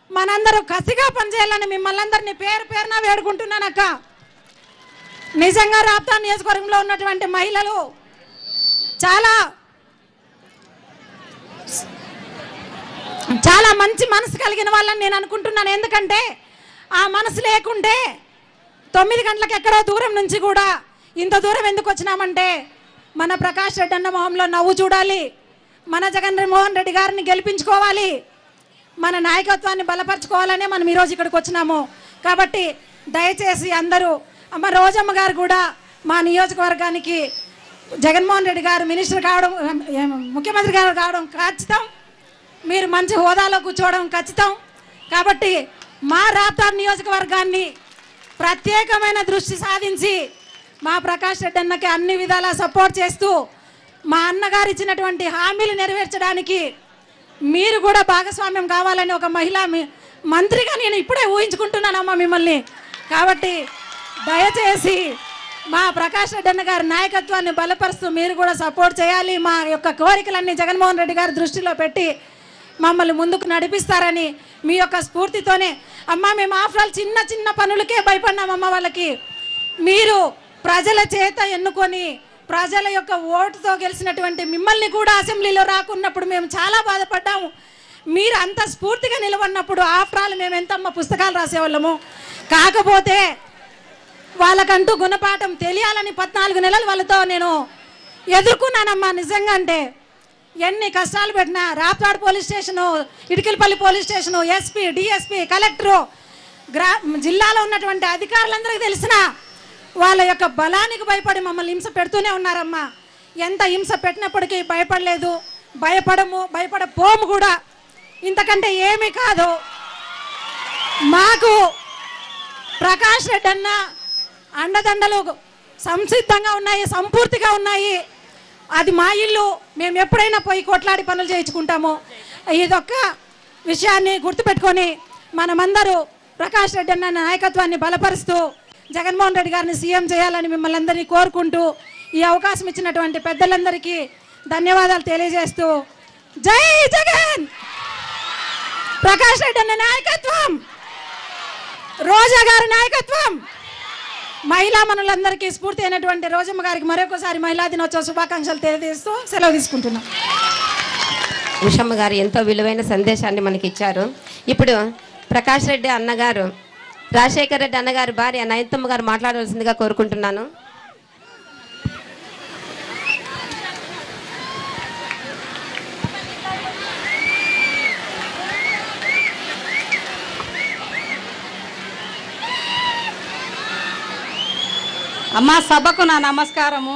[SPEAKER 7] మనందరూ కసిగా పనిచేయాలని మిమ్మల్ని అందరినీ పేరు పేరున వేడుకుంటున్నానక్క. నిజంగా రాప్తా నియోజకవర్గంలో ఉన్నటువంటి మహిళలు చాలా మంచి మనసు కలిగిన వాళ్ళని నేను అనుకుంటున్నాను. ఎందుకంటే ఆ మనసు లేకుంటే 9 గంటలకు ఎక్కడో దూరం నుంచి కూడా ఇంత దూరం ఎందుకు వచ్చినామంటే మన ప్రకాష్ రెడ్డి అన్న మొహంలో నవ్వు చూడాలి, మన జగన్మోహన్ రెడ్డి గారిని గెలిపించుకోవాలి, మన నాయకత్వాన్ని బలపరచుకోవాలనే మనం ఈరోజు ఇక్కడికి వచ్చినాము. కాబట్టి దయచేసి అందరూ అమ్మ రోజమ్మ గారు కూడా మా నియోజకవర్గానికి జగన్మోహన్ రెడ్డి గారు మినిస్టర్ కావడం, ముఖ్యమంత్రి గారు కావడం ఖచ్చితం, మీరు మంచి హోదాలో కూర్చోవడం ఖచ్చితం. కాబట్టి మా రాప్తార్ నియోజకవర్గాన్ని ప్రత్యేకమైన దృష్టి సాధించి మా ప్రకాష్ రెడ్డి అన్నకి అన్ని విధాలా సపోర్ట్ చేస్తూ మా అన్నగారు ఇచ్చినటువంటి హామీలు నెరవేర్చడానికి మీరు కూడా భాగస్వామ్యం కావాలని ఒక మహిళా మంత్రిగా నేను ఇప్పుడే ఊహించుకుంటున్నానమ్మా మిమ్మల్ని. కాబట్టి దయచేసి మా ప్రకాష్ రెడ్డి అన్న గారి నాయకత్వాన్ని బలపరుస్తూ మీరు కూడా సపోర్ట్ చేయాలి. మా యొక్క కోరికలన్నీ జగన్మోహన్ రెడ్డి గారి దృష్టిలో పెట్టి మమ్మల్ని ముందుకు నడిపిస్తారని మీ యొక్క స్ఫూర్తితోనే అమ్మ మేము ఆఫ్టర్ ఆల్ చిన్న చిన్న పనులకే భయపడినామమ్మ. వాళ్ళకి మీరు ప్రజల చేత ఎన్నుకొని ప్రజల యొక్క ఓటుతో గెలిచినటువంటి మిమ్మల్ని కూడా అసెంబ్లీలో రాకున్నప్పుడు మేము చాలా బాధపడ్డాము. మీరు అంత స్ఫూర్తిగా నిలబడినప్పుడు ఆఫ్టర్ ఆల్ మేము ఎంతమ్మ పుస్తకాలు రాసేవాళ్ళము. కాకపోతే వాళ్ళకంటూ గుణపాఠం తెలియాలని 14 నెలలు వాళ్ళతో నేను ఎదుర్కొన్నానమ్మా. నిజంగా అంటే ఎన్ని కష్టాలు పెట్టినా Raptadu police station, Idikilapalli police station, SP, DSP, collector, జిల్లాలో ఉన్నటువంటి అధికారులందరికీ తెలిసిన వాళ్ళ యొక్క బలానికి భయపడి మమ్మల్ని హింస పెడుతూనే ఉన్నారమ్మా. ఎంత హింస పెట్టినప్పటికీ భయపడలేదు, భయపడపోము కూడా. ఇంతకంటే ఏమీ కాదు. మాకు ప్రకాష్ రెడ్డి అన్న అండదండలు సంసిద్ధంగా ఉన్నాయి, సంపూర్తిగా ఉన్నాయి. అది మా ఇల్లు, మేము ఎప్పుడైనా పోయి కొట్లాడి పనులు చేయించుకుంటాము. ఇదొక్క విషయాన్ని గుర్తుపెట్టుకొని మనమందరూ ప్రకాష్ రెడ్డి అన్న నాయకత్వాన్ని బలపరుస్తూ జగన్మోహన్ రెడ్డి గారిని సీఎం చేయాలని మిమ్మల్ని అందరినీ కోరుకుంటూ ఈ అవకాశం ఇచ్చినటువంటి పెద్దలందరికీ ధన్యవాదాలు తెలియజేస్తూ జై జగన్, ప్రకాష్ రెడ్డి అన్న నాయకత్వం, రోజా గారి నాయకత్వం, మహిళా మనులందరికీ స్ఫూర్తి అయినటువంటి రోజమ్మ గారికి మరొకసారి మహిళా దినోత్సవ శుభాకాంక్షలు తెలియజేస్తూ సెలవు తీసుకుంటున్నాం.
[SPEAKER 3] ఉషమ్మ గారు ఎంతో విలువైన సందేశాన్ని మనకి ఇచ్చారు. ఇప్పుడు ప్రకాష్ రెడ్డి అన్నగారు, రాజశేఖర్ రెడ్డి అన్నగారు భార్య నయనతమ్మ గారు మాట్లాడవలసిందిగా కోరుకుంటున్నాను.
[SPEAKER 8] అమ్మా, సభకు నా నమస్కారము.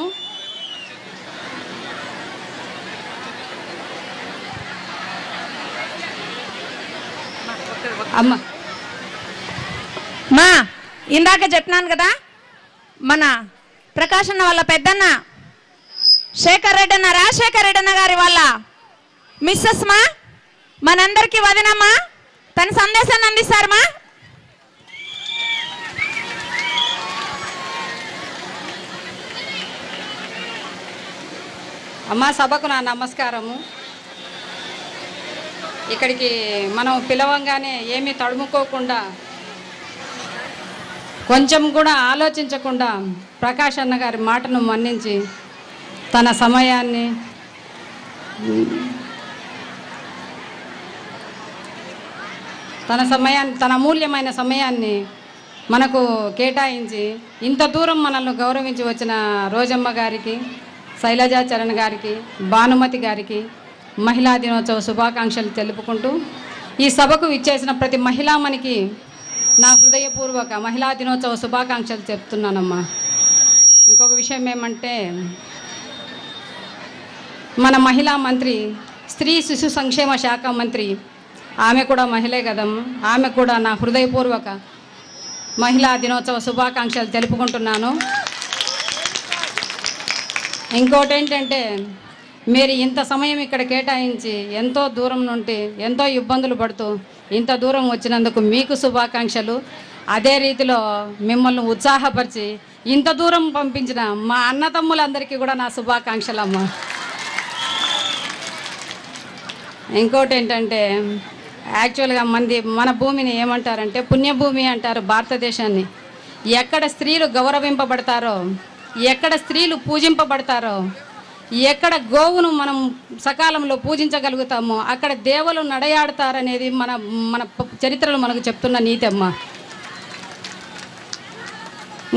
[SPEAKER 4] అమ్మా ఇందాక చెప్పినాను కదా, మన ప్రకాష్ అన్న వాళ్ళ పెద్దన్న శేఖర్ రెడ్డి అన్న, రాజశేఖర్ రెడ్డి అన్న గారి వాళ్ళ మిస్సెస్ మా మనందరికీ వదినమ్మా తన సందేశాన్ని అందిస్తారమ్మా.
[SPEAKER 8] అమ్మా, సభకు నా నమస్కారము. ఇక్కడికి మనం పిలవంగానే ఏమీ తడుముకోకుండా, కొంచెం కూడా ఆలోచించకుండా ప్రకాష్ అన్న గారి మాటను మన్నించి తన సమయాన్ని తన అమూల్యమైన సమయాన్ని మనకు కేటాయించి ఇంత దూరం మనల్ని గౌరవించి వచ్చిన రోజమ్మ గారికి, శైలజాచరణ్ గారికి, భానుమతి గారికి మహిళా దినోత్సవ శుభాకాంక్షలు తెలుపుకుంటూ ఈ సభకు విచ్చేసిన ప్రతి మహిళామణికి నా హృదయపూర్వక మహిళా దినోత్సవ శుభాకాంక్షలు చెప్తున్నానమ్మా. ఇంకొక విషయం ఏమంటే, మన మహిళా మంత్రి, స్త్రీ శిశు సంక్షేమ శాఖ మంత్రి, ఆమె కూడా మహిళే కదమ్మా. ఆమె కూడా నా హృదయపూర్వక మహిళా దినోత్సవ శుభాకాంక్షలు తెలుపుకుంటున్నాను. ఇంకోటి ఏంటంటే, మీరు ఇంత సమయం ఇక్కడ కేటాయించి ఎంతో దూరం నుండి ఎంతో ఇబ్బందులు పడుతూ ఇంత దూరం వచ్చినందుకు మీకు శుభాకాంక్షలు. అదే రీతిలో మిమ్మల్ని ఉత్సాహపరిచి ఇంత దూరం పంపించిన మా అన్నతమ్ములందరికీ కూడా నా శుభాకాంక్షలు అమ్మ. ఇంకోటి ఏంటంటే, యాక్చువల్గా మన భూమిని ఏమంటారంటే పుణ్యభూమి అంటారు భారతదేశాన్ని. ఎక్కడ స్త్రీలు గౌరవింపబడతారో, ఎక్కడ స్త్రీలు పూజింపబడతారో, ఎక్కడ గోవును మనం సకాలంలో పూజించగలుగుతామో అక్కడ దేవులు నడయాడతారనేది మన చరిత్రలు మనకు చెప్తున్న నీతి అమ్మ.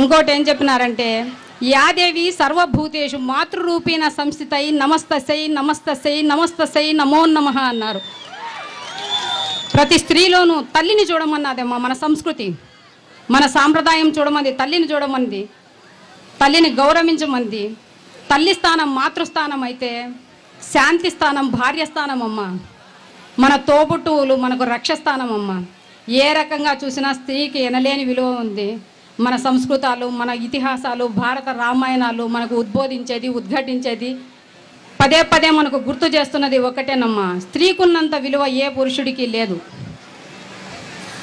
[SPEAKER 8] ఇంకోటి ఏం చెప్పినారంటే, యాదేవి సర్వభూతేషు మాతృరూపేణ సంస్థితై నమస్తస్యై నమస్తస్యై నమస్తస్యై నమో నమః అన్నారు. ప్రతి స్త్రీలోనూ తల్లిని చూడమన్నదమ్మా మన సంస్కృతి, మన సాంప్రదాయం చూడమంది, తల్లిని చూడమంది, తల్లిని గౌరవించమంది. తల్లి స్థానం మాతృస్థానం అయితే శాంతి స్థానం భార్య స్థానం అమ్మ. మన తోబుట్టువులు మనకు రక్షస్థానం అమ్మ. ఏ రకంగా చూసినా స్త్రీకి ఎనలేని విలువ ఉంది. మన సంస్కృతాలు, మన ఇతిహాసాలు, భారత రామాయణాలు మనకు ఉద్బోధించేది, ఉద్ఘాటించేది, పదే పదే మనకు గుర్తు చేస్తున్నది ఒకటేనమ్మా, స్త్రీకున్నంత విలువ ఏ పురుషుడికి లేదు.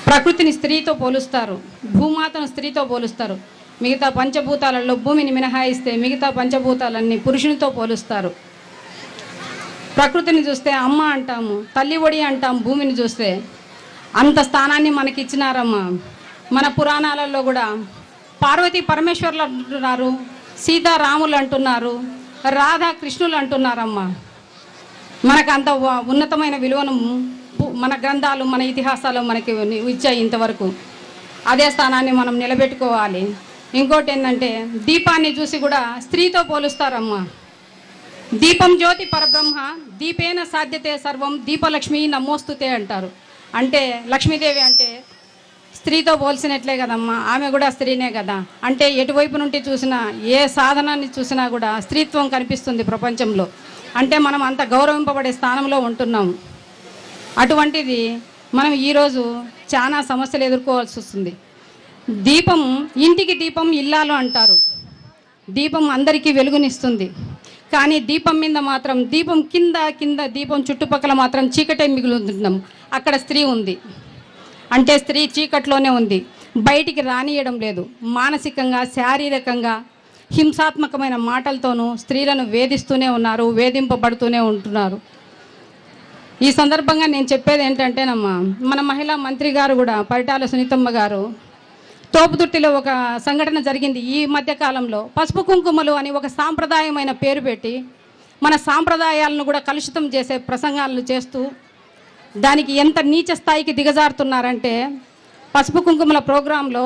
[SPEAKER 8] ప్రకృతిని స్త్రీతో పోలుస్తారు, భూమాతను స్త్రీతో పోలుస్తారు. మిగతా పంచభూతాలలో భూమిని మినహాయిస్తే మిగతా పంచభూతాలన్నీ పురుషునితో పోలుస్తారు. ప్రకృతిని చూస్తే అమ్మ అంటాము, తల్లి ఒడి అంటాం. భూమిని చూస్తే అంత స్థానాన్ని మనకి ఇచ్చినారమ్మా. మన పురాణాలలో కూడా పార్వతీ పరమేశ్వర్లు అంటున్నారు, సీతారాములు అంటున్నారు, రాధా కృష్ణులు అంటున్నారమ్మా. మనకు అంత ఉన్నతమైన విలువను మన గ్రంథాలు, మన ఇతిహాసాలు మనకి ఇచ్చాయి ఇంతవరకు. అదే స్థానాన్ని మనం నిలబెట్టుకోవాలి. ఇంకోటి ఏంటంటే దీపాన్ని చూసి కూడా స్త్రీతో పోలుస్తారమ్మా. దీపం జ్యోతి పరబ్రహ్మ దీపేన సాధ్యతే సర్వం దీపలక్ష్మి నమోస్తుతే అంటారు. అంటే లక్ష్మీదేవి అంటే స్త్రీతో పోల్చినట్లే కదమ్మా, ఆమె కూడా స్త్రీనే కదా. అంటే ఎటువైపు నుండి చూసినా ఏ సాధనాన్ని చూసినా కూడా స్త్రీత్వం కనిపిస్తుంది ప్రపంచంలో. అంటే మనం అంత గౌరవింపబడే స్థానంలో ఉంటున్నాము. అటువంటిది మనం ఈరోజు చాలా సమస్యలు ఎదుర్కోవాల్సి వస్తుంది. దీపం, ఇంటికి దీపం ఇల్లాలు అంటారు. దీపం అందరికీ వెలుగునిస్తుంది. కానీ దీపం మీద మాత్రం, దీపం కింద దీపం చుట్టుపక్కల మాత్రం చీకటే మిగులుతున్నాం. అక్కడ స్త్రీ ఉంది అంటే స్త్రీ చీకట్లోనే ఉంది, బయటికి రానియడం లేదు. మానసికంగా, శారీరకంగా హింసాత్మకమైన మాటలతోనూ స్త్రీలను వేధిస్తూనే ఉన్నారు, వేధింపబడుతూనే ఉంటున్నారు. ఈ సందర్భంగా నేను చెప్పేది ఏంటంటేనమ్మా, మన మహిళా మంత్రి గారు కూడా పరిటాల సునీతమ్మ గారు తోపుదుర్తిలో ఒక సంఘటన జరిగింది ఈ మధ్యకాలంలో. పసుపు కుంకుమలు అని ఒక సాంప్రదాయమైన పేరు పెట్టి మన సాంప్రదాయాలను కూడా కలుషితం చేసే ప్రసంగాలను చేస్తూ దానికి ఎంత నీచ స్థాయికి దిగజారుతున్నారంటే, పసుపు కుంకుమల ప్రోగ్రాంలో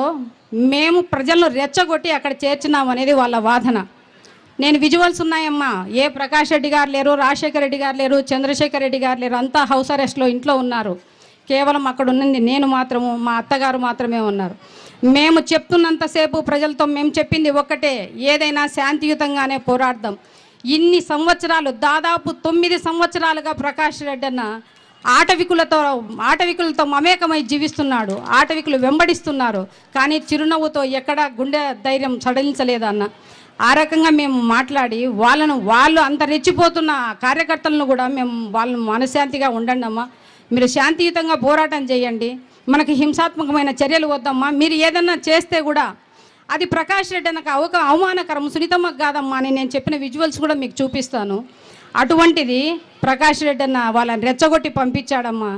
[SPEAKER 8] మేము ప్రజలను రెచ్చగొట్టి అక్కడ చేర్చినామనేది వాళ్ళ వాదన. నేను విజువల్స్ ఉన్నాయమ్మా, ఏ ప్రకాష్ రెడ్డి గారు లేరు, రాజశేఖర రెడ్డి గారు లేరు, చంద్రశేఖర్ రెడ్డి గారు లేరు, అంతా హౌస్ అరెస్ట్లో ఇంట్లో ఉన్నారు. కేవలం అక్కడ ఉన్నది నేను మాత్రము, మా అత్తగారు మాత్రమే ఉన్నారు. మేము చెప్తున్నంతసేపు ప్రజలతో మేము చెప్పింది ఒక్కటే, ఏదైనా శాంతియుతంగానే పోరాడదాం. ఇన్ని సంవత్సరాలు, దాదాపు 9 సంవత్సరాలుగా ప్రకాష్ రెడ్డి అన్న ఆటవికులతో మమేకమై జీవిస్తున్నాడు. ఆటవికులు వెంబడిస్తున్నారు, కానీ చిరునవ్వుతో ఎక్కడ గుండె ధైర్యం సడలించలేదన్న. ఆ రకంగా మేము మాట్లాడి వాళ్ళు అంత రెచ్చిపోతున్న కార్యకర్తలను కూడా మేము వాళ్ళని మనశ్శాంతిగా ఉండండి అమ్మా, మీరు శాంతియుతంగా పోరాటం చేయండి, మనకి హింసాత్మకమైన చర్యలు వద్దమ్మా, మీరు ఏదన్నా చేస్తే కూడా అది ప్రకాష్ రెడ్డి అన్నకు అవమానకరం, సునీతమ్మకు కాదమ్మా అని నేను చెప్పిన విజువల్స్ కూడా మీకు చూపిస్తాను. అటువంటిది ప్రకాష్ రెడ్డి అన్న వాళ్ళని రెచ్చగొట్టి పంపించాడమ్మా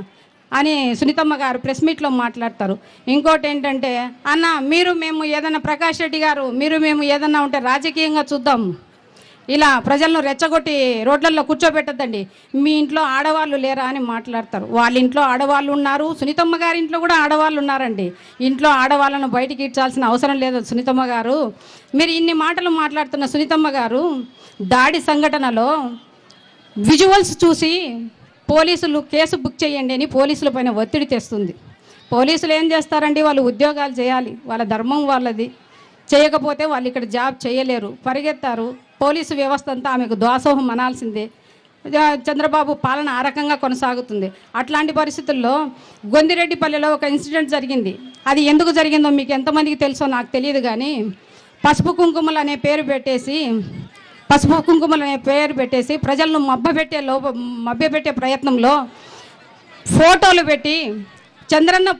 [SPEAKER 8] అని సునీతమ్మ గారు ప్రెస్ మీట్లో మాట్లాడతారు. ఇంకోటి ఏంటంటే, అన్న మేము ఏదన్నా ప్రకాష్ రెడ్డి గారు మేము ఏదన్నా ఉంటే రాజకీయంగా చూద్దాం, ఇలా ప్రజలను రెచ్చగొట్టి రోడ్లలో కూర్చోబెట్టద్దండి, మీ ఇంట్లో ఆడవాళ్ళు లేరా అని మాట్లాడతారు. వాళ్ళ ఇంట్లో ఆడవాళ్ళు ఉన్నారు, సునీతమ్మ గారి ఇంట్లో కూడా ఆడవాళ్ళు ఉన్నారండి. ఇంట్లో ఆడవాళ్ళను బయటికి ఇచ్చాల్సిన అవసరం లేదు సునీతమ్మ గారు. మీరు ఇన్ని మాటలు మాట్లాడుతున్న సునీతమ్మ గారు, దాడి సంఘటనలో విజువల్స్ చూసి పోలీసులు కేసు బుక్ చేయండి అని పోలీసుల పైన ఒత్తిడి తెస్తుంది. పోలీసులు ఏం చేస్తారండి, వాళ్ళు ఉద్యోగాలు చేయాలి, వాళ్ళ ధర్మం వాళ్ళది, చేయకపోతే వాళ్ళు ఇక్కడ జాబ్ చేయలేరు, పరిగెత్తారు. పోలీసు వ్యవస్థ అంతా ఆమెకు దాసోహం అనాల్సిందే. చంద్రబాబు పాలన ఆ రకంగా కొనసాగుతుంది. అట్లాంటి పరిస్థితుల్లో గొందిరెడ్డిపల్లిలో ఒక ఇన్సిడెంట్ జరిగింది. అది ఎందుకు జరిగిందో మీకు ఎంతమందికి తెలుసో నాకు తెలియదు, కానీ పసుపు కుంకుమలు అనే పేరు పెట్టేసి ప్రజలను మభ్యపెట్టే ప్రయత్నంలో ఫోటోలు పెట్టి చంద్రన్న